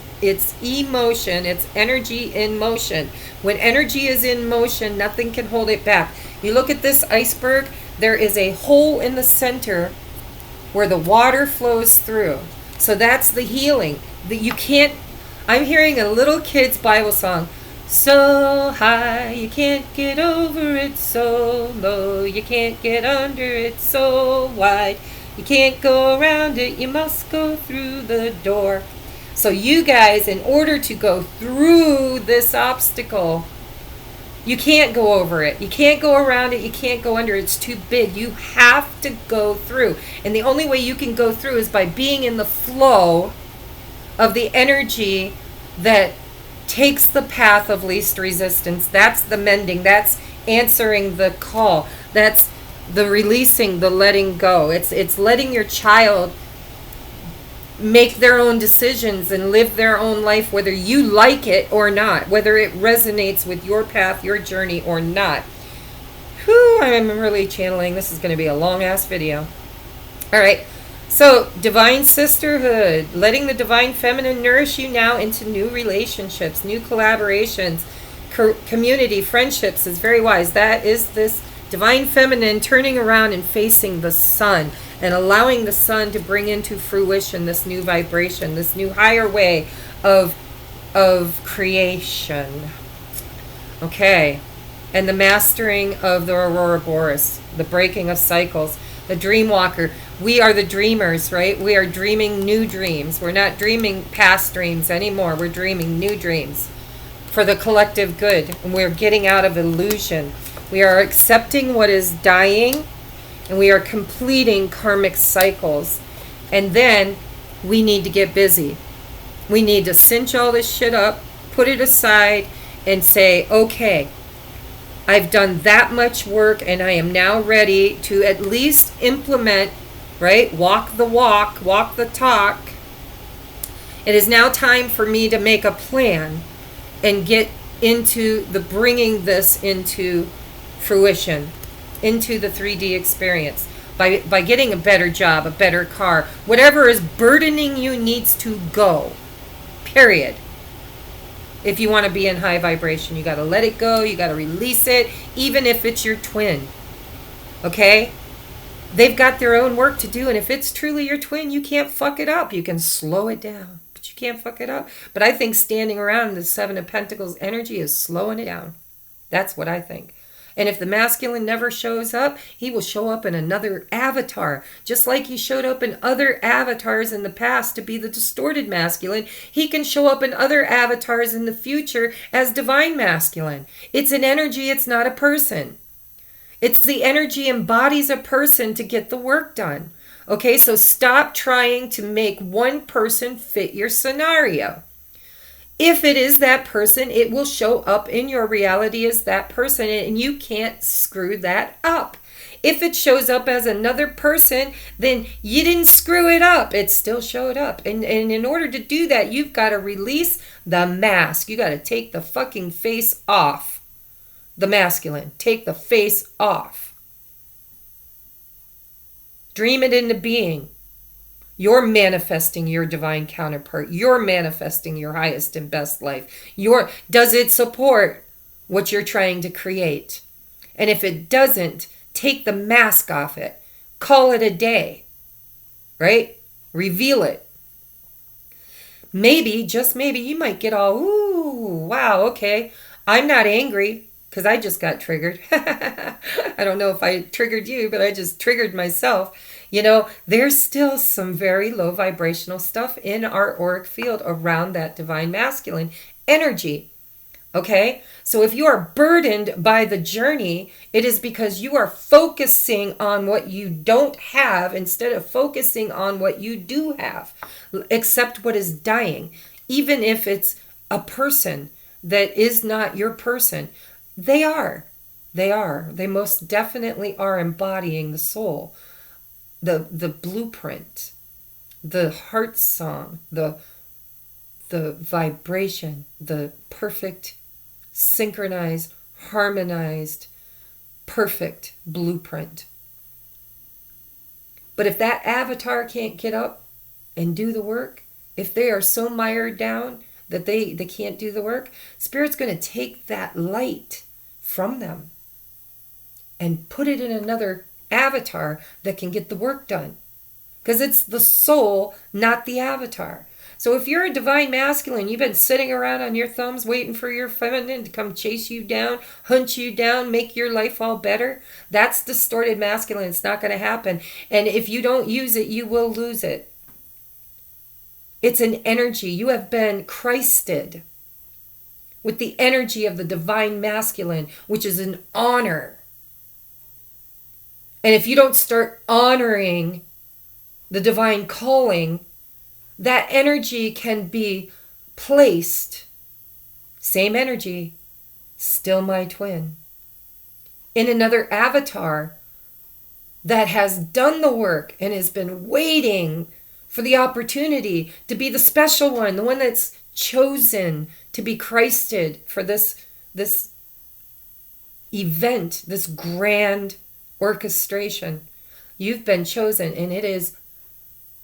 emotion. It's energy in motion. When energy is in motion, nothing can hold it back. You look at this iceberg, there is a hole in the center where the water flows through. So that's the healing. That you can't. I'm hearing a little kid's Bible song. So high, you can't get over it. So low, you can't get under it. So wide, you can't go around it. You must go through the door. So you guys, in order to go through this obstacle, you can't go over it. You can't go around it. You can't go under it. It's too big. You have to go through. And the only way you can go through is by being in the flow of the energy that takes the path of least resistance. That's the mending. That's answering the call. That's the releasing, the letting go. It's letting your child make their own decisions and live their own life, whether you like it or not, whether it resonates with your path, your journey or not. Whew, I'm really channeling. This is going to be a long ass video. All right. So, divine sisterhood, letting the divine feminine nourish you now into new relationships, new collaborations, community, friendships is very wise. That is this divine feminine turning around and facing the sun and allowing the sun to bring into fruition this new vibration, this new higher way of creation. Okay. And the mastering of the Aurora Boreas, the breaking of cycles, the dream walker. We are the dreamers, right? We are dreaming new dreams. We're not dreaming past dreams anymore. We're dreaming new dreams for the collective good. And we're getting out of illusion. We are accepting what is dying, and we are completing karmic cycles. And then we need to get busy. We need to cinch all this shit up, put it aside, and say, okay, I've done that much work, and I am now ready to at least implement, right? Walk the walk, walk the talk. It is now time for me to make a plan and get into the bringing this into fruition, into the 3D experience. By getting a better job, a better car, whatever is burdening you needs to go. Period. If you want to be in high vibration, you got to let it go. You got to release it, even if it's your twin. Okay? They've got their own work to do. And if it's truly your twin, you can't fuck it up. You can slow it down, but you can't fuck it up. But I think standing around in the Seven of Pentacles energy is slowing it down. That's what I think. And if the masculine never shows up, he will show up in another avatar. Just like he showed up in other avatars in the past to be the distorted masculine, he can show up in other avatars in the future as divine masculine. It's an energy, it's not a person. It's the energy embodies a person to get the work done. Okay, so stop trying to make one person fit your scenario. If it is that person, it will show up in your reality as that person, and you can't screw that up. If it shows up as another person, then you didn't screw it up. It still showed up. And in order to do that, you've got to release the mask. You got to take the fucking face off. The masculine. Take the face off. Dream it into being. You're manifesting your divine counterpart. You're manifesting your highest and best life. Does it support what you're trying to create? And if it doesn't, take the mask off it. Call it a day. Right? Reveal it. Maybe, just maybe, you might get all, ooh, wow, okay. I'm not angry because I just got triggered. I don't know if I triggered you, but I just triggered myself. You know, there's still some very low vibrational stuff in our auric field around that divine masculine energy. Okay? So if you are burdened by the journey, it is because you are focusing on what you don't have instead of focusing on what you do have. Accept what is dying. Even if it's a person that is not your person. They are. They are. They most definitely are embodying the soul. The blueprint, the heart song, the vibration, the perfect, synchronized, harmonized, perfect blueprint. But if that avatar can't get up and do the work, if they are so mired down that they can't do the work, Spirit's going to take that light from them and put it in another avatar that can get the work done. Because it's the soul, not the avatar. So if you're a divine masculine, you've been sitting around on your thumbs waiting for your feminine to come chase you down, hunt you down, make your life all better, that's distorted masculine. It's not going to happen. And if you don't use it, you will lose it. It's an energy. You have been Christed with the energy of the divine masculine, which is an honor. And if you don't start honoring the divine calling, that energy can be placed, same energy, still my twin, in another avatar that has done the work and has been waiting for the opportunity to be the special one, the one that's chosen to be Christed for this event, this grand orchestration. You've been chosen, and it is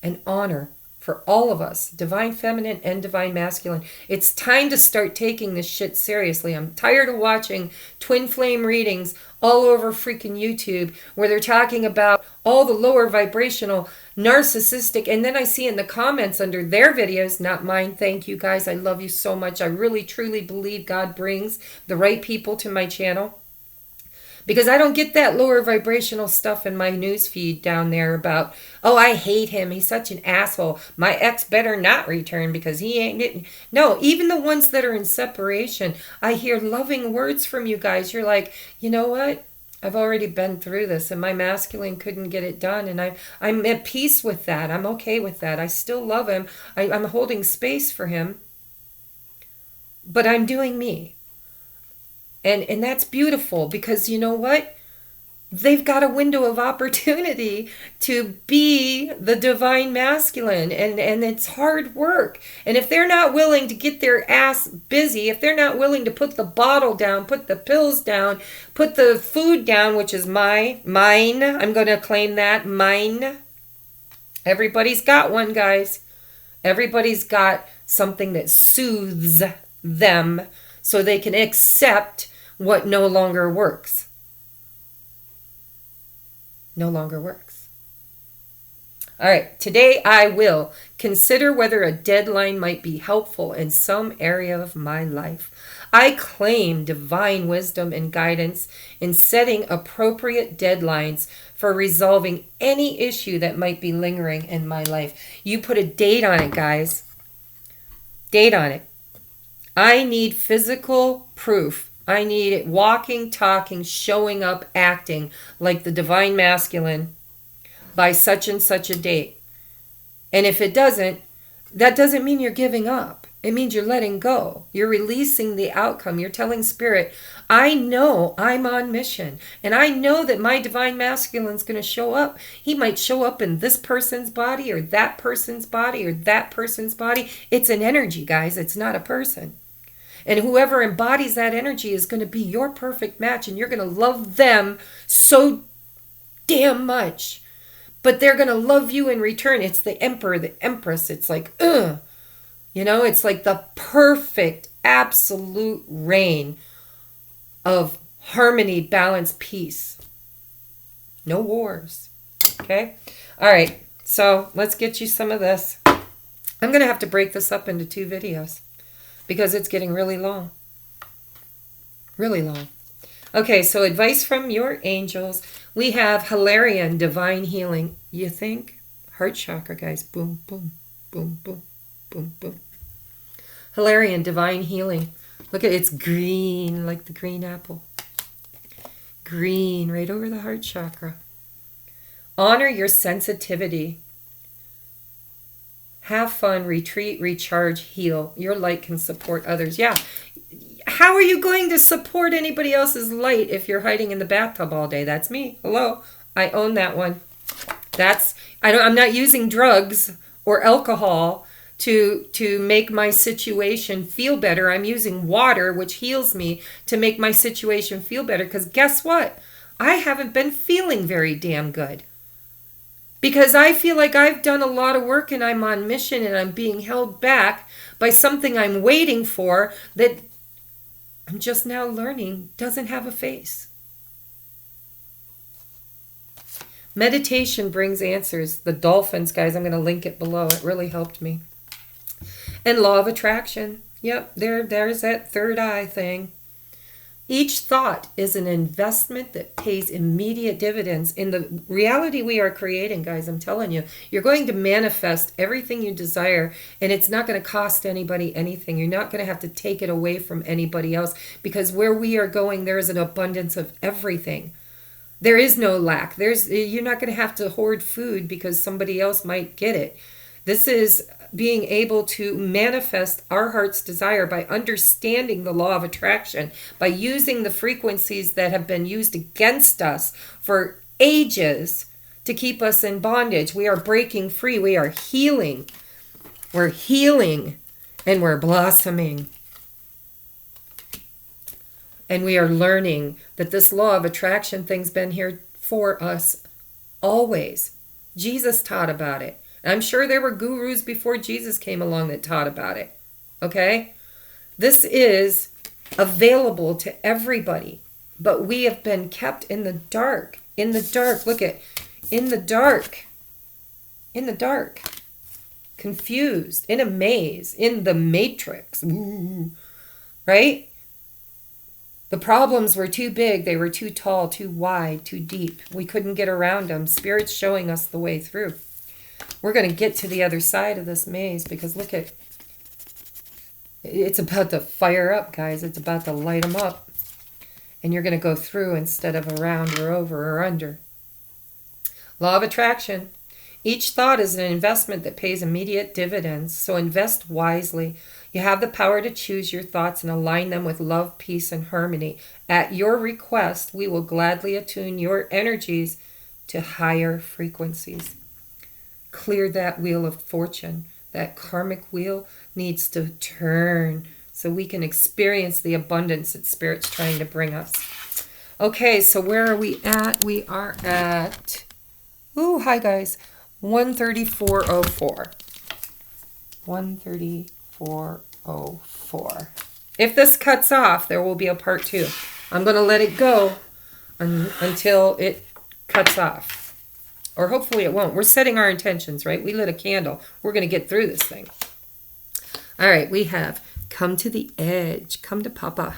an honor for all of us, divine feminine and divine masculine. It's time to start taking this shit seriously. I'm tired of watching twin flame readings all over freaking YouTube where they're talking about all the lower vibrational narcissistic, and then I see in the comments under their videos, not mine, thank you guys, I love you so much. I really truly believe God brings the right people to my channel. Because I don't get that lower vibrational stuff in my news feed down there about, oh, I hate him. He's such an asshole. My ex better not return because he ain't. No, even the ones that are in separation, I hear loving words from you guys. You're like, you know what? I've already been through this and my masculine couldn't get it done. And I'm at peace with that. I'm okay with that. I still love him. I'm holding space for him. But I'm doing me. And that's beautiful because you know what? They've got a window of opportunity to be the divine masculine, and it's hard work. And if they're not willing to get their ass busy, if they're not willing to put the bottle down, put the pills down, put the food down, which is mine, I'm going to claim that, mine. Everybody's got one, guys. Everybody's got something that soothes them so they can accept what no longer works. No longer works. All right, today I will consider whether a deadline might be helpful in some area of my life. I claim divine wisdom and guidance in setting appropriate deadlines for resolving any issue that might be lingering in my life. You put a date on it, guys. Date on it. I need physical proof I need it walking, talking, showing up, acting like the divine masculine by such and such a date. And if it doesn't, that doesn't mean you're giving up. It means you're letting go. You're releasing the outcome. You're telling spirit, I know I'm on mission. And I know that my divine masculine's going to show up. He might show up in this person's body or that person's body or that person's body. It's an energy, guys. It's not a person. And whoever embodies that energy is going to be your perfect match. And you're going to love them so damn much. But they're going to love you in return. It's the emperor, the empress. It's like, ugh. You know, it's like the perfect, absolute reign of harmony, balance, peace. No wars. Okay? All right. So let's get you some of this. I'm going to have to break this up into 2 videos because it's getting really long. Really long. Okay, so advice from your angels. We have Hilarion, divine healing. You think? Heart chakra, guys. Boom, boom, boom, boom. Boom, boom. Hilarion, divine healing. Look at it. It's green, like the green apple. Green, right over the heart chakra. Honor your sensitivity. Have fun, retreat, recharge, heal. Your light can support others. Yeah. How are you going to support anybody else's light if you're hiding in the bathtub all day? That's me. Hello. I own that one. I'm not using drugs or alcohol to make my situation feel better. I'm using water, which heals me, to make my situation feel better. Because guess what? I haven't been feeling very damn good. Because I feel like I've done a lot of work and I'm on mission and I'm being held back by something I'm waiting for that I'm just now learning doesn't have a face. Meditation brings answers. The dolphins, guys, I'm going to link it below. It really helped me. And law of attraction. Yep, there's that third eye thing. Each thought is an investment that pays immediate dividends in the reality we are creating, guys. I'm telling you, you're going to manifest everything you desire, and it's not going to cost anybody anything. You're not going to have to take it away from anybody else, because where we are going, there is an abundance of everything. There is no lack. You're not going to have to hoard food because somebody else might get it. This is being able to manifest our heart's desire by understanding the law of attraction, by using the frequencies that have been used against us for ages to keep us in bondage. We are breaking free. We are healing. We're healing and we're blossoming. And we are learning that this law of attraction thing's been here for us always. Jesus taught about it. I'm sure there were gurus before Jesus came along that taught about it. Okay? This is available to everybody. But we have been kept in the dark. In the dark. Look at, in the dark. In the dark. Confused. In a maze. In the matrix. Ooh. Right? The problems were too big. They were too tall, too wide, too deep. We couldn't get around them. Spirit's showing us the way through. We're going to get to the other side of this maze because look at, it's about to fire up, guys. It's about to light them up. And you're going to go through instead of around or over or under. Law of attraction. Each thought is an investment that pays immediate dividends. So invest wisely. You have the power to choose your thoughts and align them with love, peace, and harmony. At your request, we will gladly attune your energies to higher frequencies. Clear that wheel of fortune. That karmic wheel needs to turn so we can experience the abundance that Spirit's trying to bring us. Okay, so where are we at? We are at, ooh, hi guys, 134.04. 134.04. If this cuts off, there will be a part 2. I'm going to let it go until it cuts off. Or hopefully it won't. We're setting our intentions, right? We lit a candle. We're going to get through this thing. All right, we have come to the edge. Come to Papa.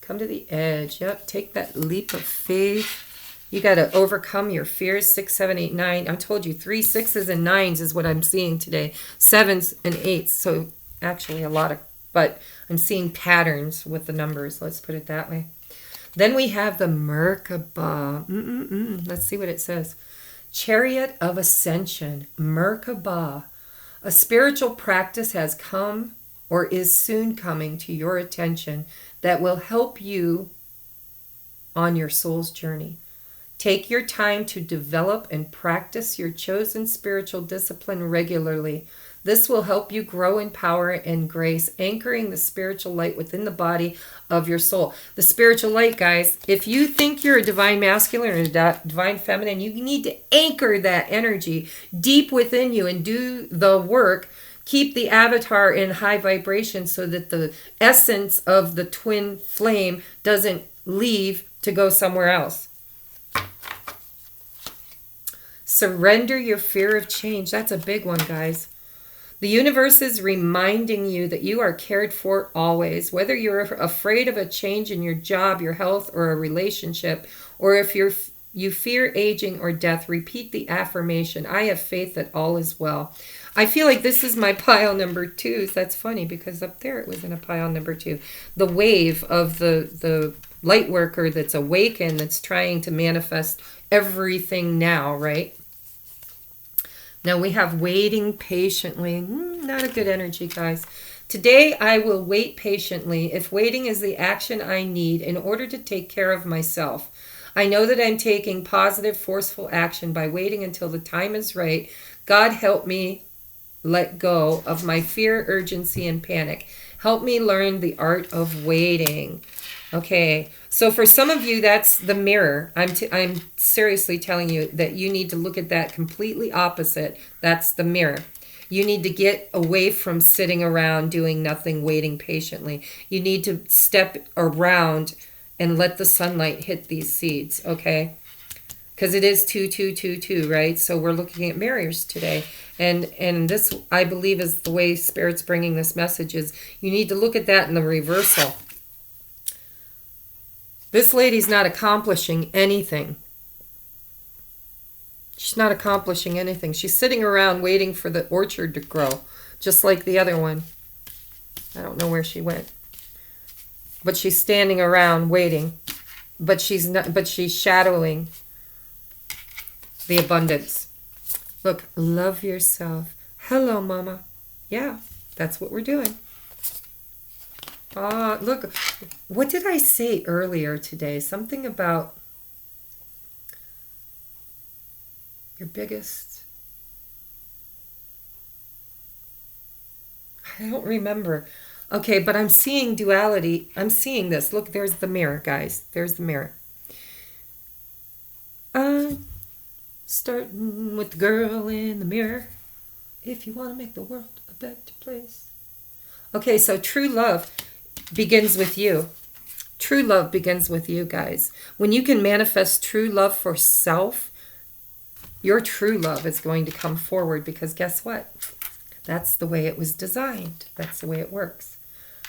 Come to the edge. Yep, take that leap of faith. You got to overcome your fears. 6, 7, 8, 9. I told you 3 6s and 9s is what I'm seeing today. 7s and 8s. So actually a lot but I'm seeing patterns with the numbers. Let's put it that way. Then we have the Merkaba. Let's see what it says. Chariot of Ascension, Merkaba. A spiritual practice has come or is soon coming to your attention that will help you on your soul's journey. Take your time to develop and practice your chosen spiritual discipline regularly. This will help you grow in power and grace, anchoring the spiritual light within the body of your soul. The spiritual light, guys, if you think you're a divine masculine or a divine feminine, you need to anchor that energy deep within you and do the work. Keep the avatar in high vibration so that the essence of the twin flame doesn't leave to go somewhere else. Surrender your fear of change. That's a big one, guys. The universe is reminding you that you are cared for always. Whether you're afraid of a change in your job, your health, or a relationship, or if you fear aging or death, repeat the affirmation. I have faith that all is well. I feel like this is my pile number 2. That's funny because up there it was in a pile number 2. The wave of the light worker that's awakened, that's trying to manifest everything now, right? Now we have waiting patiently. Not a good energy, guys. Today I will wait patiently if waiting is the action I need in order to take care of myself. I know that I'm taking positive, forceful action by waiting until the time is right. God help me let go of my fear, urgency, and panic. Help me learn the art of waiting. Okay, so for some of you, that's the mirror. I'm seriously telling you that you need to look at that completely opposite. That's the mirror. You need to get away from sitting around doing nothing, waiting patiently. You need to step around and let the sunlight hit these seeds, okay? Because it is 2222, right? So we're looking at mirrors today. And this, I believe, is the way Spirit's bringing this message is you need to look at that in the reversal. This lady's not accomplishing anything. She's not accomplishing anything. She's sitting around waiting for the orchard to grow, just like the other one. I don't know where she went. But she's standing around waiting. But she's not, but she's shadowing the abundance. Look, love yourself. Hello, Mama. Yeah, that's what we're doing. Look, what did I say earlier today? Something about your biggest... I don't remember. Okay, but I'm seeing duality. I'm seeing this. Look, there's the mirror, guys. There's the mirror. Starting with the girl in the mirror. If you want to make the world a better place. Okay, so true love begins with you. True love begins with you, guys. When you can manifest true love for self, your true love is going to come forward because guess what? That's the way it was designed. That's the way it works.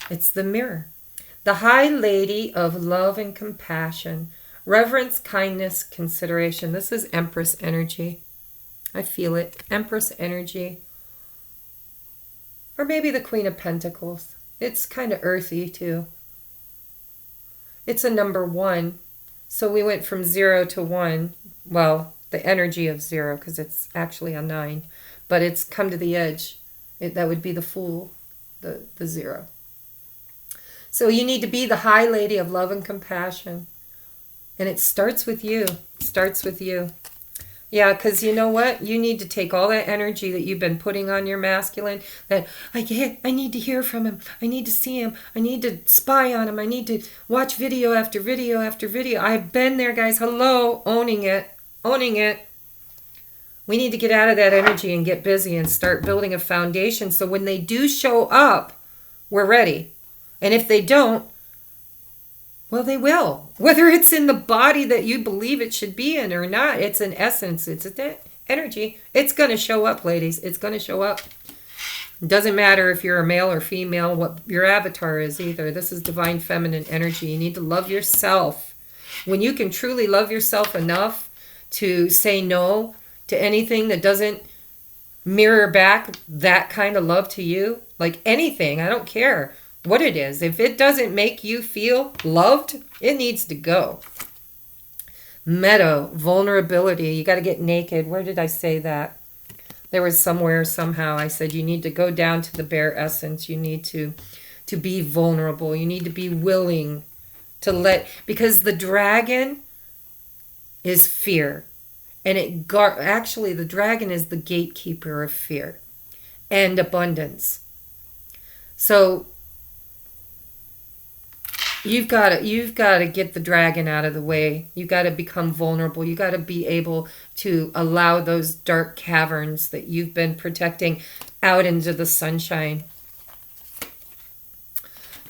It's the mirror. The High Lady of Love and Compassion, Reverence, Kindness, Consideration. This is Empress energy. I feel it. Empress energy. Or maybe the Queen of Pentacles. It's kind of earthy too. It's a number 1. So we went from 0 to 1. Well, the energy of 0 because it's actually a 9. But it's come to the edge. That would be the Fool, the 0. So you need to be the High Lady of Love and Compassion. And it starts with you. It starts with you. Yeah, because you know what? You need to take all that energy that you've been putting on your masculine, that I need to hear from him. I need to see him. I need to spy on him. I need to watch video after video after video. I've been there, guys. Hello. Owning it. Owning it. We need to get out of that energy and get busy and start building a foundation so when they do show up, we're ready. And if they don't, well, they will. Whether it's in the body that you believe it should be in or not, it's an essence. It's an energy. It's going to show up, ladies. It's going to show up. It doesn't matter if you're a male or female, what your avatar is either. This is divine feminine energy. You need to love yourself. When you can truly love yourself enough to say no to anything that doesn't mirror back that kind of love to you, like anything, I don't care. what it is. If it doesn't make you feel loved, it needs to go. Meadow, vulnerability. You got to get naked. Where did I say that? There was somewhere, somehow, I said you need to go down to the bare essence. You need to be vulnerable. You need to be willing to because the dragon is fear. And actually, the dragon is the gatekeeper of fear and abundance. So you've got to get the dragon out of the way. You got to become vulnerable. You got to be able to allow those dark caverns that you've been protecting out into the sunshine.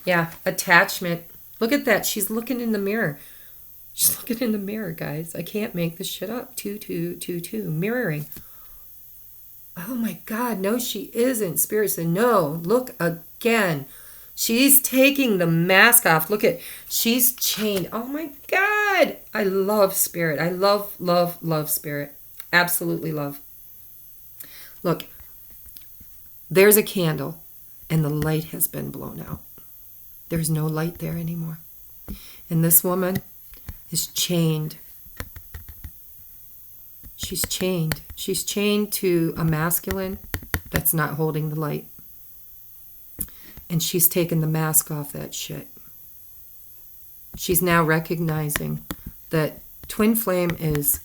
Yeah, attachment. Look at that. She's looking in the mirror. She's looking in the mirror, guys. I can't make this shit up. 2, mirroring. Oh my God, no, she isn't. Spirit said, no, look again. She's taking the mask off. Look at, she's chained. Oh my God. I love Spirit. I love, love, love Spirit. Absolutely love. Look, there's a candle and the light has been blown out. There's no light there anymore. And this woman is chained. She's chained. She's chained to a masculine that's not holding the light. And she's taken the mask off that shit. She's now recognizing that twin flame is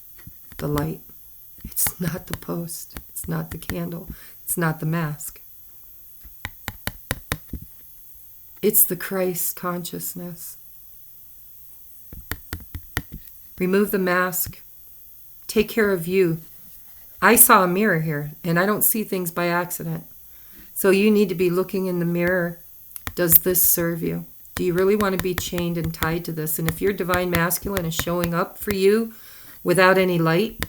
the light. It's not the post. It's not the candle. It's not the mask. It's the Christ consciousness. Remove the mask. Take care of you. I saw a mirror here, and I don't see things by accident. So you need to be looking in the mirror. Does this serve you? Do you really want to be chained and tied to this? And if your divine masculine is showing up for you without any light,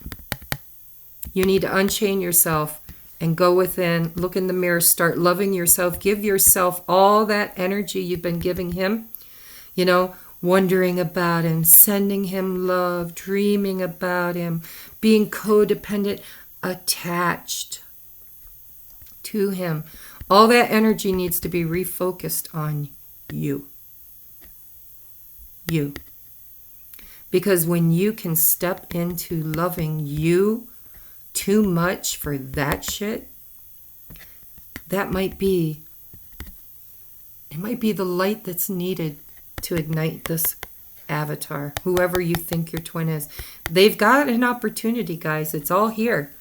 you need to unchain yourself and go within, look in the mirror, start loving yourself. Give yourself all that energy you've been giving him. You know, wondering about him, sending him love, dreaming about him, being codependent, attached to him. All that energy needs to be refocused on you. You. Because when you can step into loving you too much for that shit, it might be the light that's needed to ignite this avatar, whoever you think your twin is. They've got an opportunity, guys. It's all here.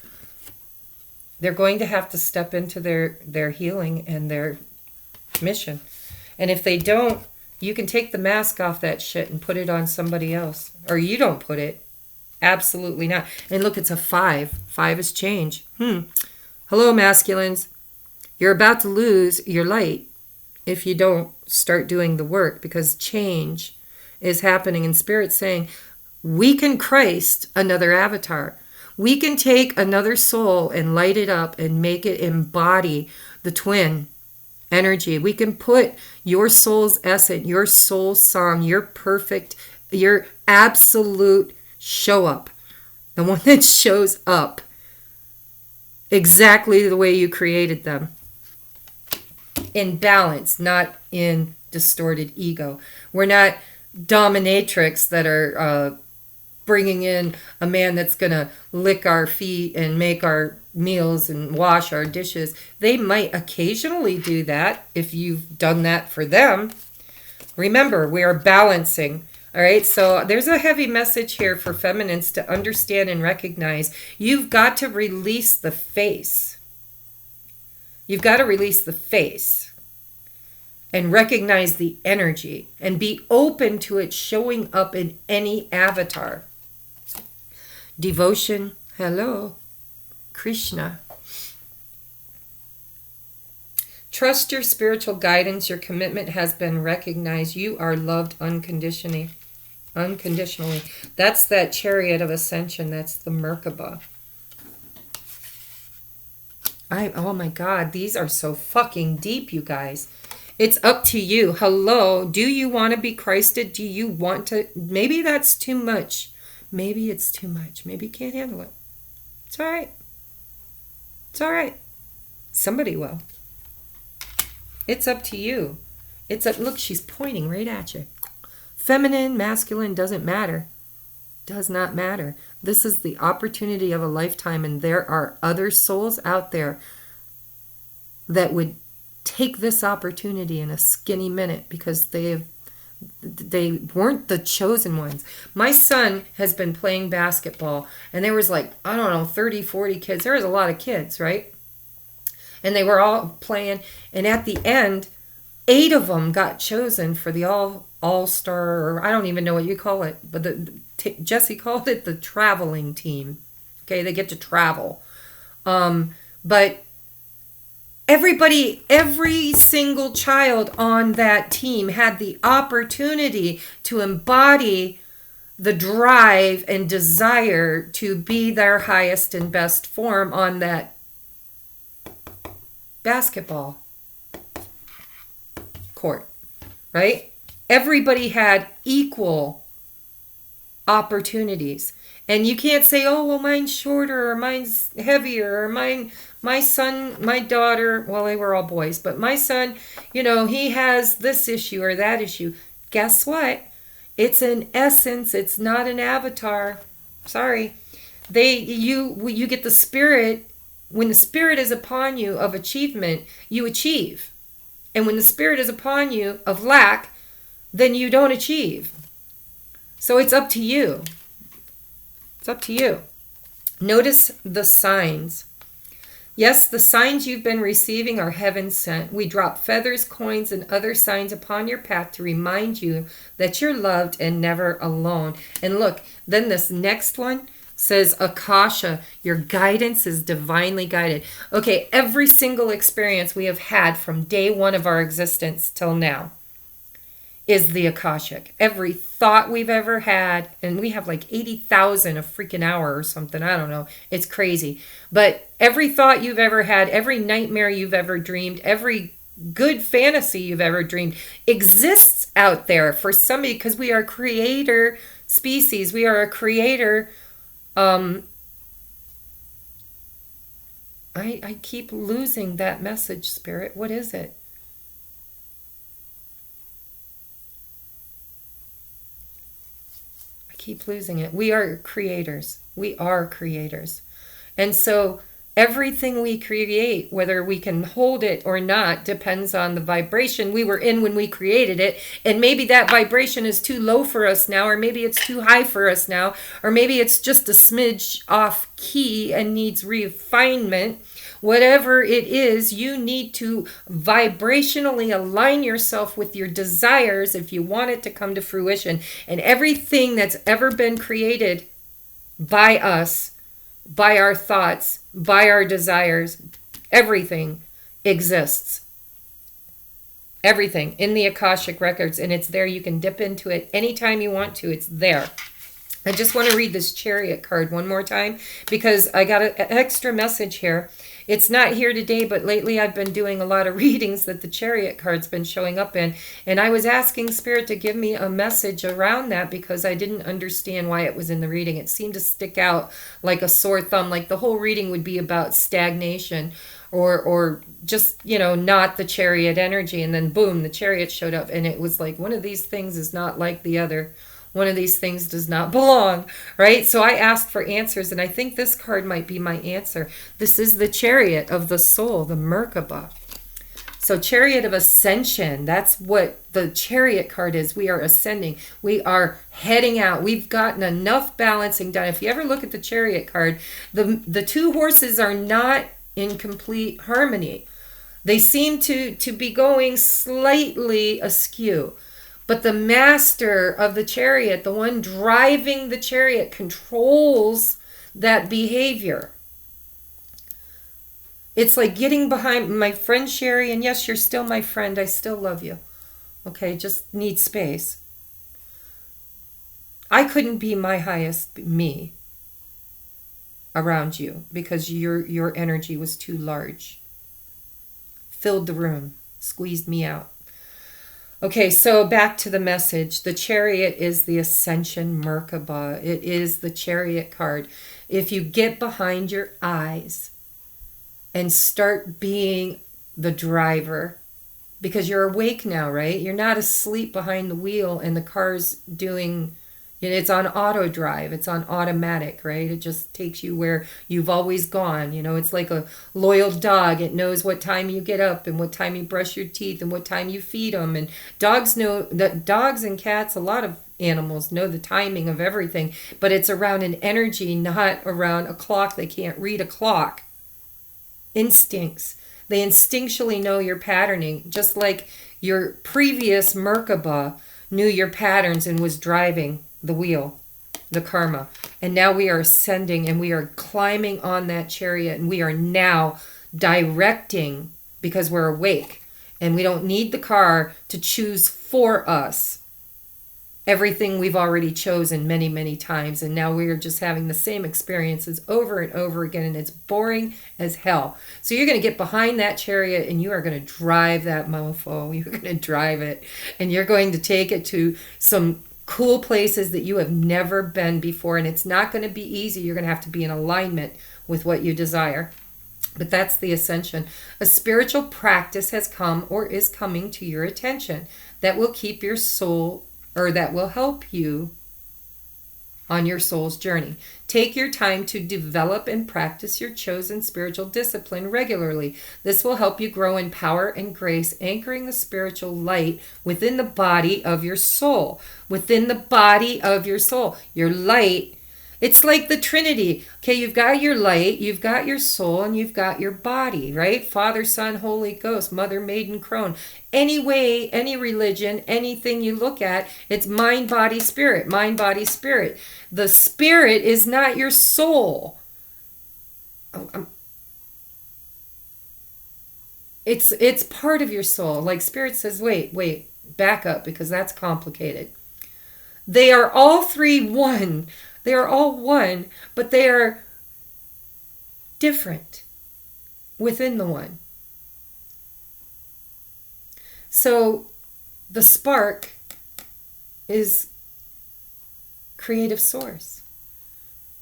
They're going to have to step into their healing and their mission. And if they don't, you can take the mask off that shit and put it on somebody else. Or you don't put it. Absolutely not. And look, it's a 5. 5 is change. Hello, masculines. You're about to lose your light if you don't start doing the work, because change is happening. And Spirit's saying, we can Christ another avatar. We can take another soul and light it up and make it embody the twin energy. We can put your soul's essence, your soul song, your perfect, your absolute show up, the one that shows up exactly the way you created them, in balance, not in distorted ego. We're not dominatrix that are bringing in a man that's going to lick our feet and make our meals and wash our dishes. They might occasionally do that if you've done that for them. Remember, we are balancing. All right, so there's a heavy message here for feminines to understand and recognize. You've got to release the face. You've got to release the face and recognize the energy and be open to it showing up in any avatar. Devotion, hello, Krishna. Trust your spiritual guidance. Your commitment has been recognized. You are loved unconditionally. Unconditionally. That's that chariot of ascension. That's the Merkaba. Oh my God, these are so fucking deep, you guys. It's up to you. Hello, do you want to be Christed? Do you want to? Maybe that's too much. Maybe it's too much. Maybe you can't handle it. It's all right. It's all right. Somebody will. It's up to you. It's a look, she's pointing right at you. Feminine, masculine doesn't matter. Does not matter. This is the opportunity of a lifetime, and there are other souls out there that would take this opportunity in a skinny minute because they weren't the chosen ones. My son has been playing basketball, and there was like, I don't know, 30, 40 kids. There was a lot of kids, right? And they were all playing, and at the end, 8 of them got chosen for the all-star, or I don't even know what you call it, but Jesse called it the traveling team. Okay, they get to travel. But every single child on that team had the opportunity to embody the drive and desire to be their highest and best form on that basketball court, right? Everybody had equal opportunities. And you can't say, oh, well, mine's shorter or mine's heavier or my son, my daughter, well, they were all boys, but my son, he has this issue or that issue. Guess what? It's an essence. It's not an avatar. Sorry. You get the spirit. When the spirit is upon you of achievement, you achieve. And when the spirit is upon you of lack, then you don't achieve. So it's up to you. It's up to you. Notice the signs. Yes, the signs you've been receiving are heaven sent. We drop feathers, coins, and other signs upon your path to remind you that you're loved and never alone. And look, then this next one says, Akasha, your guidance is divinely guided. Okay, every single experience we have had from day one of our existence till now is the Akashic. Every thought we've ever had, and we have like 80,000 a freaking hour or something. I don't know. It's crazy. But every thought you've ever had, every nightmare you've ever dreamed, every good fantasy you've ever dreamed exists out there for somebody, because we are creator species. We are a creator. I keep losing that message, Spirit. What is it? Keep losing it. We are creators. We are creators. And so everything we create, whether we can hold it or not, depends on the vibration we were in when we created it. And maybe that vibration is too low for us now, or maybe it's too high for us now, or maybe it's just a smidge off key and needs refinement. Whatever it is, you need to vibrationally align yourself with your desires if you want it to come to fruition. And everything that's ever been created by us, by our thoughts, by our desires, everything exists. Everything in the Akashic records, and it's there. You can dip into it anytime you want to. It's there. I just want to read this Chariot card one more time because I got an extra message here. It's not here today, but lately I've been doing a lot of readings that the Chariot card's been showing up in. And I was asking Spirit to give me a message around that because I didn't understand why it was in the reading. It seemed to stick out like a sore thumb, like the whole reading would be about stagnation or just, not the Chariot energy. And then boom, the Chariot showed up. And it was like, one of these things is not like the other. One of these things does not belong, right? So I asked for answers, and I think this card might be my answer. This is the Chariot of the soul, the Merkaba. So Chariot of Ascension, that's what the Chariot card is. We are ascending. We are heading out. We've gotten enough balancing done. If you ever look at the Chariot card, the two horses are not in complete harmony. They seem to be going slightly askew. But the master of the chariot, the one driving the chariot, controls that behavior. It's like getting behind my friend Sherry, and yes, you're still my friend. I still love you. Okay, just need space. I couldn't be my highest me around you because your energy was too large. Filled the room, squeezed me out. Okay, so back to the message. The Chariot is the Ascension Merkaba. It is the Chariot card. If you get behind your eyes and start being the driver, because you're awake now, right? You're not asleep behind the wheel and the car's doing, it's on auto drive, it's on automatic, right? It just takes you where you've always gone. It's like a loyal dog. It knows what time you get up and what time you brush your teeth and what time you feed them. And dogs know that, dogs and cats, a lot of animals know the timing of everything, but it's around an energy, not around a clock. They can't read a clock. Instincts. They instinctually know your patterning, just like your previous Merkaba knew your patterns and was driving the wheel, the karma. And now we are ascending and we are climbing on that chariot, and we are now directing because we're awake and we don't need the car to choose for us everything we've already chosen many, many times. And now we are just having the same experiences over and over again, and it's boring as hell. So you're going to get behind that chariot and you are going to drive that mofo. You're going to drive it and you're going to take it to some cool places that you have never been before. And it's not going to be easy. You're going to have to be in alignment with what you desire. But that's the ascension. A spiritual practice has come or is coming to your attention that will keep your soul, or that will help you on your soul's journey. Take your time to develop and practice your chosen spiritual discipline regularly. This will help you grow in power and grace, anchoring the spiritual light within the body of your soul. Within the body of your soul. Your light, it's like the Trinity. Okay, you've got your light, you've got your soul, and you've got your body, right? Father, Son, Holy Ghost, Mother, Maiden, Crone. Any way, any religion, anything you look at, it's mind, body, spirit. Mind, body, spirit. The spirit is not your soul. It's part of your soul. Like Spirit says, wait, back up, because that's complicated. They are all three one. They are all one, but they are different within the one. So the spark is creative source.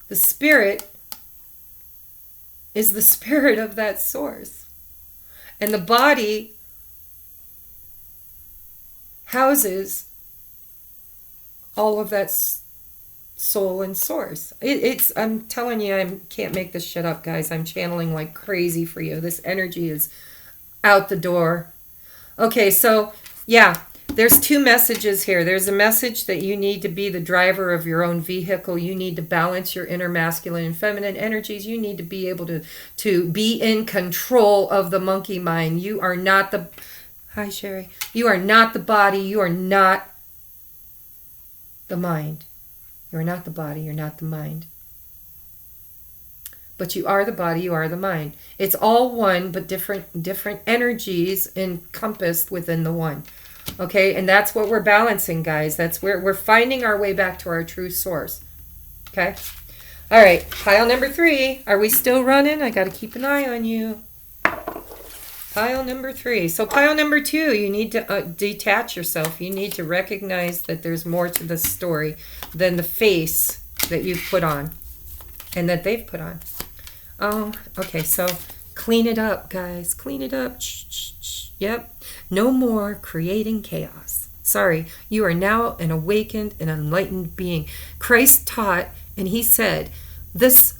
The spirit is the spirit of that source. And the body houses all of that soul and source. It's I'm telling you, I can't make this shit up, guys. I'm channeling like crazy for you. This energy is out the door. Okay, so yeah, there's two messages here. There's a message that you need to be the driver of your own vehicle. You need to balance your inner masculine and feminine energies. You need to be able to be in control of the monkey mind. You are not the... Hi, Sherry. You are not the body. You are not the mind. You're not the body, you're not the mind. But you are the body, you are the mind. It's all one, but different energies encompassed within the one. Okay, and that's what we're balancing, guys. That's where we're finding our way back to our true source. Okay? All right, pile number 3. Are we still running? I got to keep an eye on you. Pile number 3. So pile number 2, you need to detach yourself. You need to recognize that there's more to the story than the face that you've put on and that they've put on. Oh, okay. So clean it up, guys. Clean it up. Yep. No more creating chaos. Sorry. You are now an awakened and enlightened being. Christ taught, and he said, this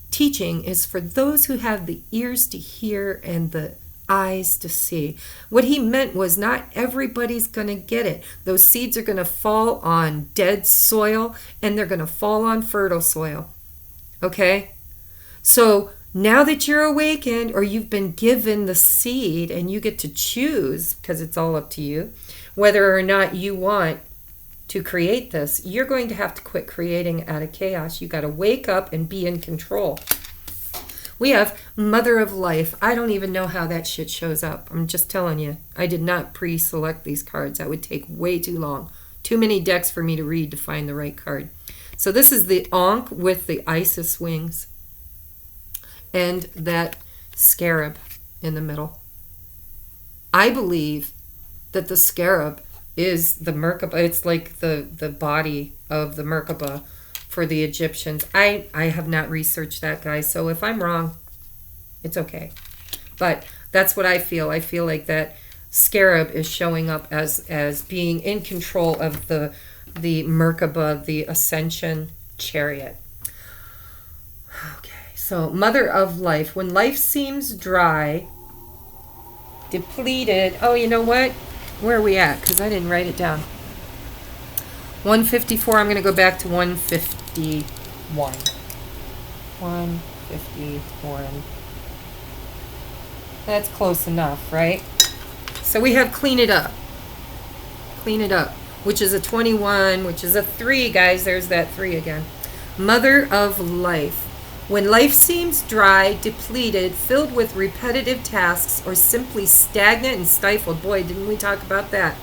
teaching is for those who have the ears to hear and the eyes to see. What he meant was not everybody's going to get it. Those seeds are going to fall on dead soil and they're going to fall on fertile soil. Okay? So now that you're awakened, or you've been given the seed and you get to choose, because it's all up to you, whether or not you want to create this, you're going to have to quit creating out of chaos. You got to wake up and be in control. We have Mother of Life. I don't even know how that shit shows up. I'm just telling you. I did not pre-select these cards. That would take way too long. Too many decks for me to read to find the right card. So this is the Ankh with the Isis wings. And that scarab in the middle. I believe that the scarab is the Merkaba. It's like the body of the Merkaba for the Egyptians. I have not researched that, guys. So if I'm wrong, it's okay. But that's what I feel. I feel like that scarab is showing up as being in control of the Merkaba, the ascension chariot. Okay, so mother of life. When life seems dry, depleted. Oh, you know what? Where are we at? Because I didn't write it down. 154. I'm going to go back to 151. 151. That's close enough, right? So we have clean it up. Clean it up, which is a 21, which is a 3, guys. There's that 3 again. Mother of life. When life seems dry, depleted, filled with repetitive tasks, or simply stagnant and stifled. Boy, didn't we talk about that?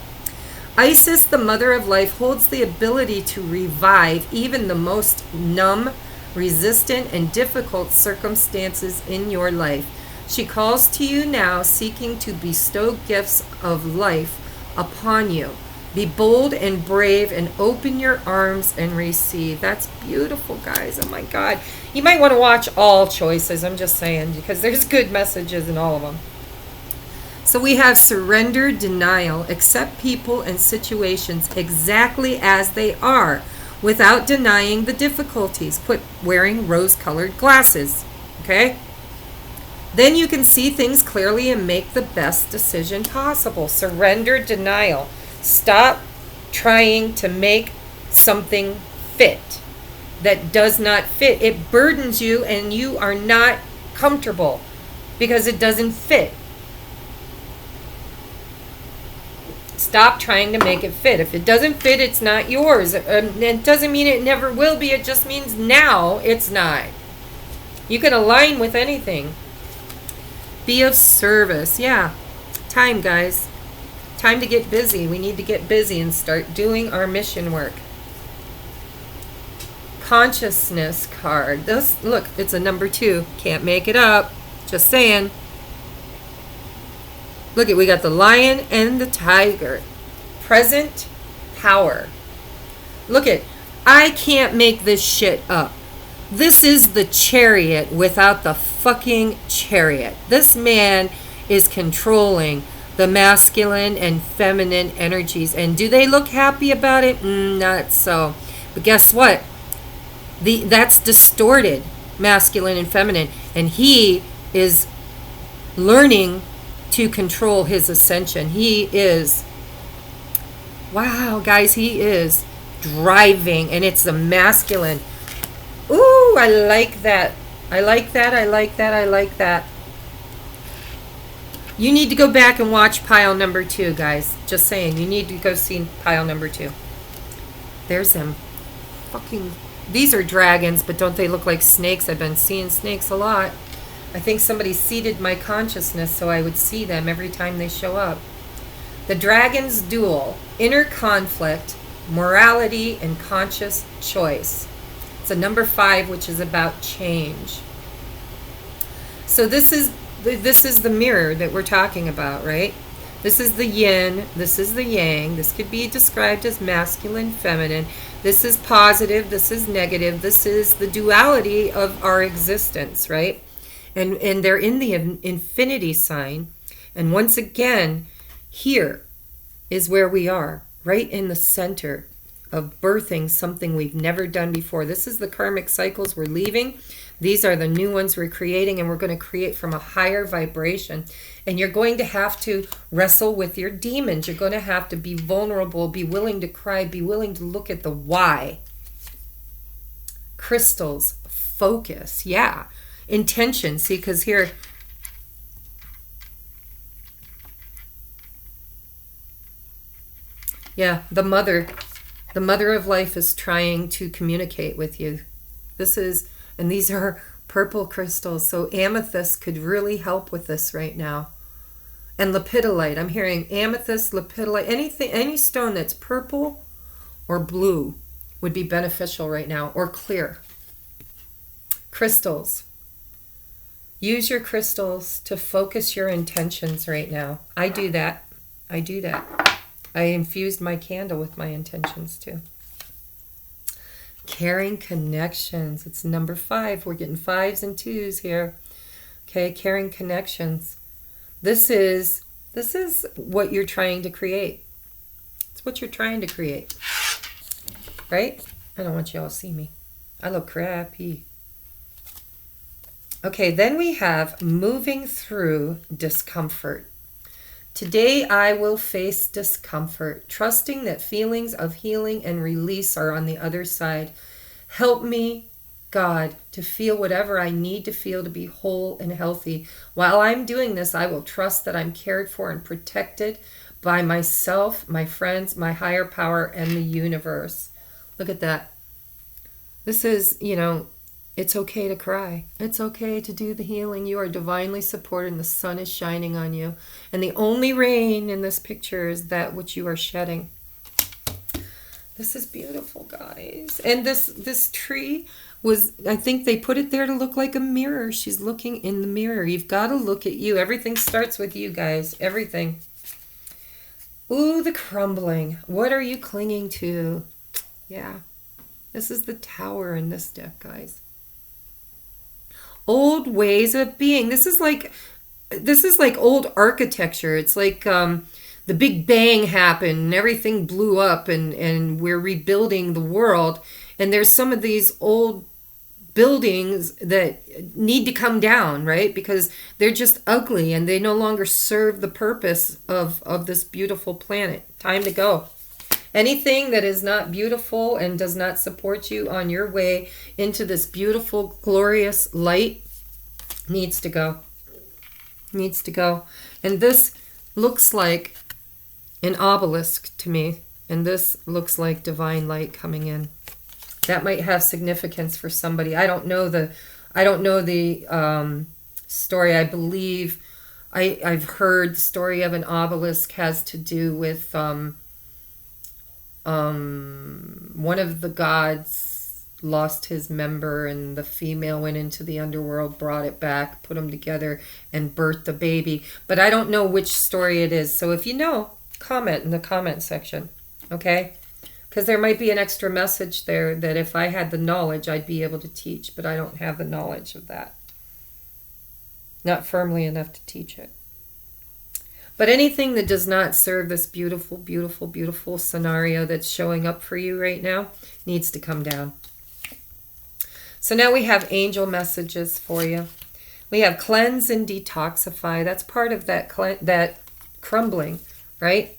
Isis, the mother of life, holds the ability to revive even the most numb, resistant, and difficult circumstances in your life. She calls to you now, seeking to bestow gifts of life upon you. Be bold and brave and open your arms and receive. That's beautiful, guys. Oh my God. You might want to watch all choices, I'm just saying, because there's good messages in all of them. So we have surrender, denial, accept people and situations exactly as they are, without denying the difficulties. Quit wearing rose-colored glasses, okay? Then you can see things clearly and make the best decision possible. Surrender, denial. Stop trying to make something fit that does not fit. It burdens you and you are not comfortable because it doesn't fit. Stop trying to make it fit. If it doesn't fit, it's not yours. It doesn't mean it never will be. It just means now it's not. You can align with anything. Be of service. Yeah. Time, guys. Time to get busy. We need to get busy and start doing our mission work. Consciousness card. This, look, it's a number 2. Can't make it up. Just saying. Look, we got the lion and the tiger. Present power. Look at, I can't make this shit up. This is the chariot without the fucking chariot. This man is controlling the masculine and feminine energies. And do they look happy about it? Not so. But guess what? That's distorted masculine and feminine. And he is learning to control his ascension. He is, wow, guys, he is driving. And it's the masculine. Ooh, I like that. I like that. I like that. I like that. You need to go back and watch pile number 2, guys. Just saying. You need to go see pile number 2. There's them. Fucking, these are dragons, but don't they look like snakes? I've been seeing snakes a lot. I think somebody seeded my consciousness so I would see them every time they show up. The dragon's duel. Inner conflict, morality, and conscious choice. It's a number 5, which is about change. So this is the mirror that we're talking about, right? This is the yin, this is the yang. This could be described as masculine, feminine. This is positive, this is negative. This is the duality of our existence, right? And they're in the infinity sign. And once again, here is where we are, right in the center of birthing something we've never done before. This is the karmic cycles we're leaving. These are the new ones we're creating, and we're going to create from a higher vibration. And you're going to have to wrestle with your demons. You're going to have to be vulnerable, be willing to cry, be willing to look at the why. Crystals, focus, yeah. Intention, see, because here, yeah, the mother of life is trying to communicate with you. This is, and these are purple crystals, so amethyst could really help with this right now. And lepidolite, I'm hearing amethyst, lepidolite, anything, any stone that's purple or blue would be beneficial right now, or clear. Crystals. Use your crystals to focus your intentions right now. I do that. I do that. I infused my candle with my intentions too. Caring connections. It's number 5. We're getting 5s and 2s here. Okay, caring connections. This is This is what you're trying to create. It's what you're trying to create. Right? I don't want you all to see me. I look crappy. Okay, then we have moving through discomfort. Today I will face discomfort, trusting that feelings of healing and release are on the other side. Help me, God, to feel whatever I need to feel to be whole and healthy. While I'm doing this, I will trust that I'm cared for and protected by myself, my friends, my higher power, and the universe. Look at that. This is, it's okay to cry. It's okay to do the healing. You are divinely supported and the sun is shining on you. And the only rain in this picture is that which you are shedding. This is beautiful, guys. And this tree was, I think they put it there to look like a mirror. She's looking in the mirror. You've got to look at you. Everything starts with you, guys. Everything. Ooh, the crumbling. What are you clinging to? Yeah. This is the tower in this deck, guys. Old ways of being. This is like old architecture. It's like the Big Bang happened and everything blew up and we're rebuilding the world. And there's some of these old buildings that need to come down, right? Because they're just ugly and they no longer serve the purpose of this beautiful planet. Time to go. Anything that is not beautiful and does not support you on your way into this beautiful, glorious light needs to go. Needs to go. And this looks like an obelisk to me. And this looks like divine light coming in. That might have significance for somebody. I don't know the story. I believe I've heard the story of an obelisk has to do with one of the gods lost his member and the female went into the underworld, brought it back, put them together and birthed a baby. But I don't know which story it is. So if you know, comment in the comment section. Okay? Because there might be an extra message there that if I had the knowledge, I'd be able to teach. But I don't have the knowledge of that. Not firmly enough to teach it. But anything that does not serve this beautiful, beautiful, beautiful scenario that's showing up for you right now needs to come down. So now we have angel messages for you. We have cleanse and detoxify. That's part of that crumbling, right?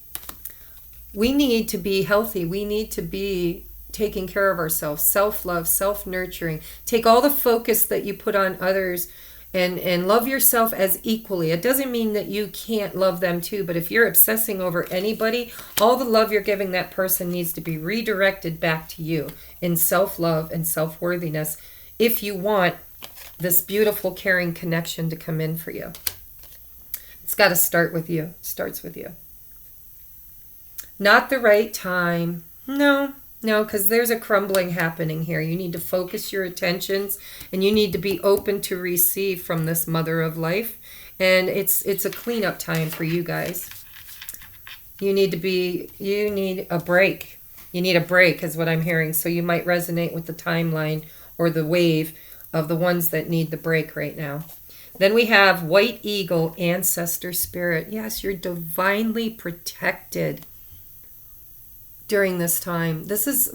We need to be healthy. We need to be taking care of ourselves. Self-love, self-nurturing. Take all the focus that you put on others and love yourself as equally. It doesn't mean that you can't love them too, but if you're obsessing over anybody, all the love you're giving that person needs to be redirected back to you in self-love and self-worthiness if you want this beautiful, caring connection to come in for you. It's got to start with you. It starts with you. Not the right time. No, because there's a crumbling happening here. You need to focus your attentions and you need to be open to receive from this mother of life. And it's a cleanup time for you guys. You need a break. You need a break is what I'm hearing. So you might resonate with the timeline or the wave of the ones that need the break right now. Then we have white eagle, ancestor spirit. Yes, you're divinely protected during this time. This is,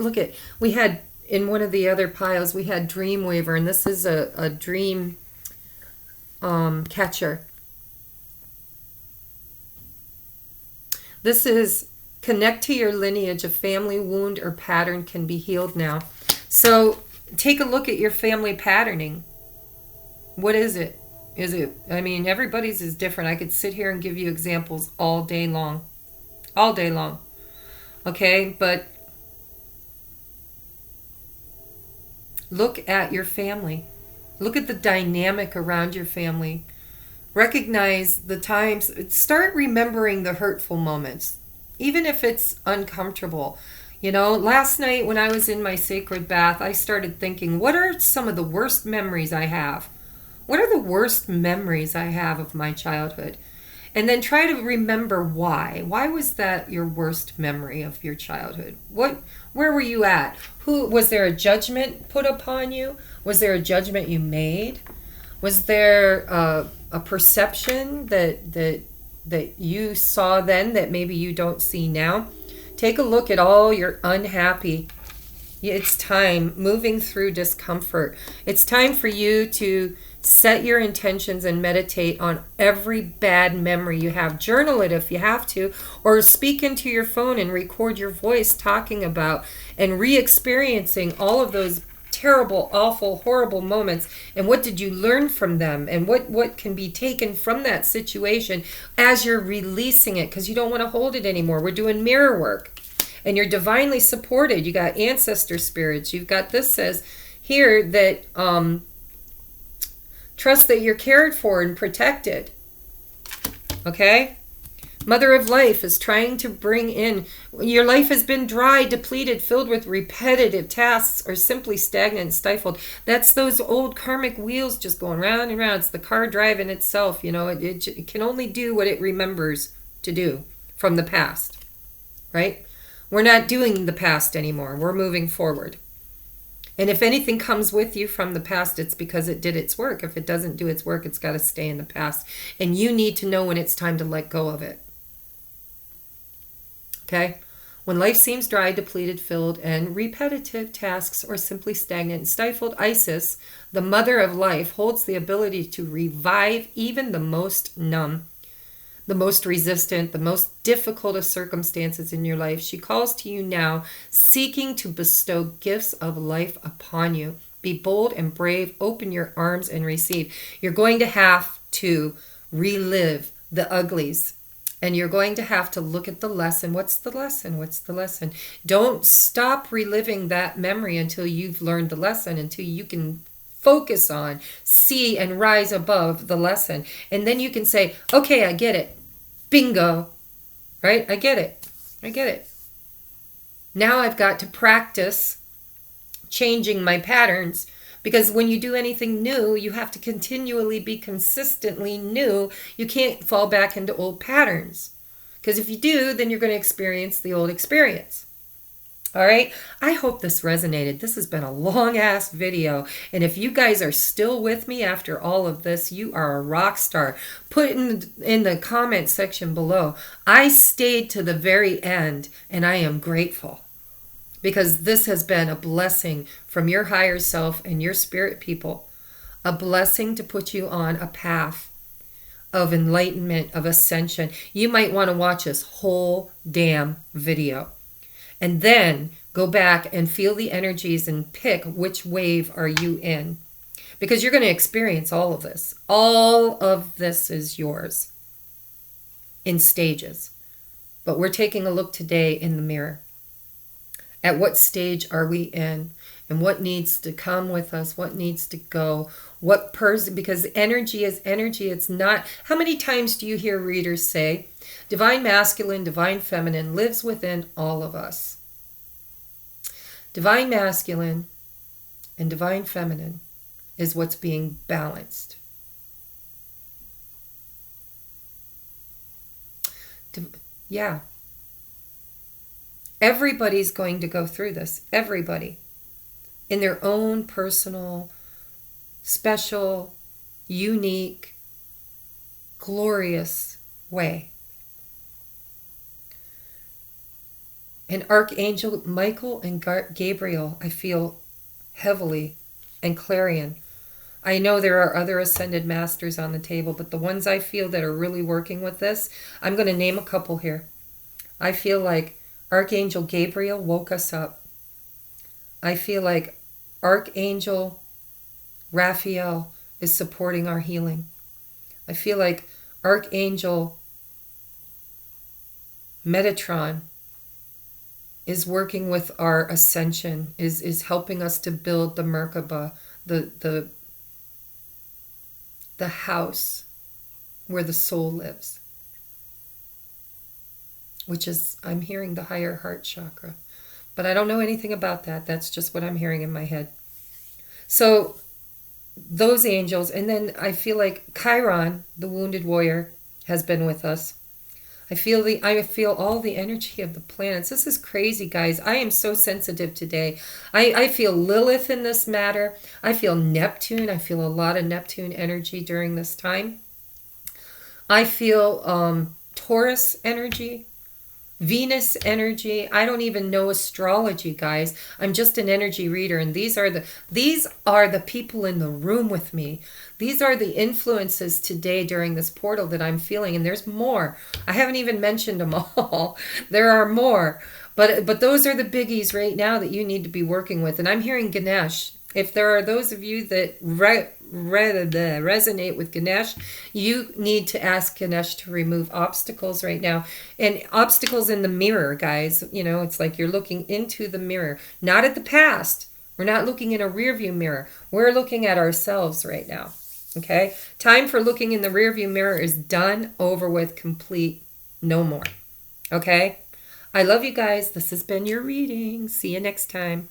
we had in one of the other piles, we had Dreamweaver, and this is a dream catcher. This is connect to your lineage. A family wound or pattern can be healed now. So take a look at your family patterning. What is it? Everybody's is different. I could sit here and give you examples all day long. All day long. Okay, but look at your family. Look at the dynamic around your family. Recognize the times. Start remembering the hurtful moments, even if it's uncomfortable. Last night when I was in my sacred bath, I started thinking, what are some of the worst memories I have? What are the worst memories I have of my childhood? And then try to remember why. Why was that your worst memory of your childhood? Where were you at? Was there a judgment put upon you? Was there a judgment you made? Was there a perception that that you saw then that maybe you don't see now. Take a look at all your unhappy. It's time moving through discomfort. It's time for you to set your intentions and meditate on every bad memory you have. Journal it if you have to, or speak into your phone and record your voice talking about and re-experiencing all of those terrible, awful, horrible moments, and what did you learn from them, and what can be taken from that situation as you're releasing it, because you don't want to hold it anymore. We're doing mirror work. And you're divinely supported. You got ancestor spirits. You've got, this says here that trust that you're cared for and protected. Okay? Mother of Life is trying to bring in, your life has been dry, depleted, filled with repetitive tasks, or simply stagnant and stifled. That's those old karmic wheels just going round and round. It's the car driving itself. You know, it can only do what it remembers to do from the past. Right? We're not doing the past anymore. We're moving forward. And if anything comes with you from the past, it's because it did its work. If it doesn't do its work, it's got to stay in the past. And you need to know when it's time to let go of it. Okay? When life seems dry, depleted, filled, and repetitive tasks or simply stagnant and stifled, Isis, the mother of life, holds the ability to revive even the most numb, the most resistant, the most difficult of circumstances in your life. She calls to you now, seeking to bestow gifts of life upon you. Be bold and brave. Open your arms and receive. You're going to have to relive the uglies. And you're going to have to look at the lesson. What's the lesson? What's the lesson? Don't stop reliving that memory until you've learned the lesson, until you can focus on, see, and rise above the lesson. And then you can say, okay, I get it. Bingo. Right? I get it. I get it. Now I've got to practice changing my patterns, because when you do anything new, you have to continually be consistently new. You can't fall back into old patterns, because if you do, then you're going to experience the old experience. All right. I hope this resonated. This has been a long ass video. And if you guys are still with me after all of this, you are a rock star. Put in the comment section below. I stayed to the very end and I am grateful, because this has been a blessing from your higher self and your spirit people. A blessing to put you on a path of enlightenment, of ascension. You might want to watch this whole damn video. And then go back and feel the energies and pick which wave are you in. Because you're going to experience all of this. All of this is yours in stages. But we're taking a look today in the mirror. At what stage are we in? And what needs to come with us? What needs to go? What person? Because energy is energy. It's not. How many times do you hear readers say, divine masculine, divine feminine lives within all of us? Divine masculine and divine feminine is what's being balanced. Yeah. Everybody's going to go through this. Everybody. In their own personal, special, unique, glorious way. And Archangel Michael and Gabriel, I feel heavily, and Clarion. I know there are other ascended masters on the table, but the ones I feel that are really working with this, I'm going to name a couple here. I feel like Archangel Gabriel woke us up. I feel like Archangel Raphael is supporting our healing. I feel like Archangel Metatron is working with our ascension, is helping us to build the Merkaba, the house where the soul lives, which is, I'm hearing the higher heart chakra. But I don't know anything about that. That's just what I'm hearing in my head. So those angels, and then I feel like Chiron, the wounded warrior, has been with us. I feel all the energy of the planets. This is crazy, guys. I am so sensitive today. I feel Lilith in this matter. I feel Neptune. I feel a lot of Neptune energy during this time. I feel Taurus energy, Venus energy. I don't even know astrology, guys. I'm just an energy reader, and these are the people in the room with me. These are the influences today during this portal that I'm feeling, and there's more. I haven't even mentioned them all. There are more. But those are the biggies right now that you need to be working with. And I'm hearing Ganesh. If there are those of you that resonate with Ganesh, you need to ask Ganesh to remove obstacles right now. And obstacles in the mirror, guys. You know, it's like you're looking into the mirror, not at the past. We're not looking in a rearview mirror. We're looking at ourselves right now. Okay? Time for looking in the rearview mirror is done, over with, complete, no more. Okay? I love you guys. This has been your reading. See you next time.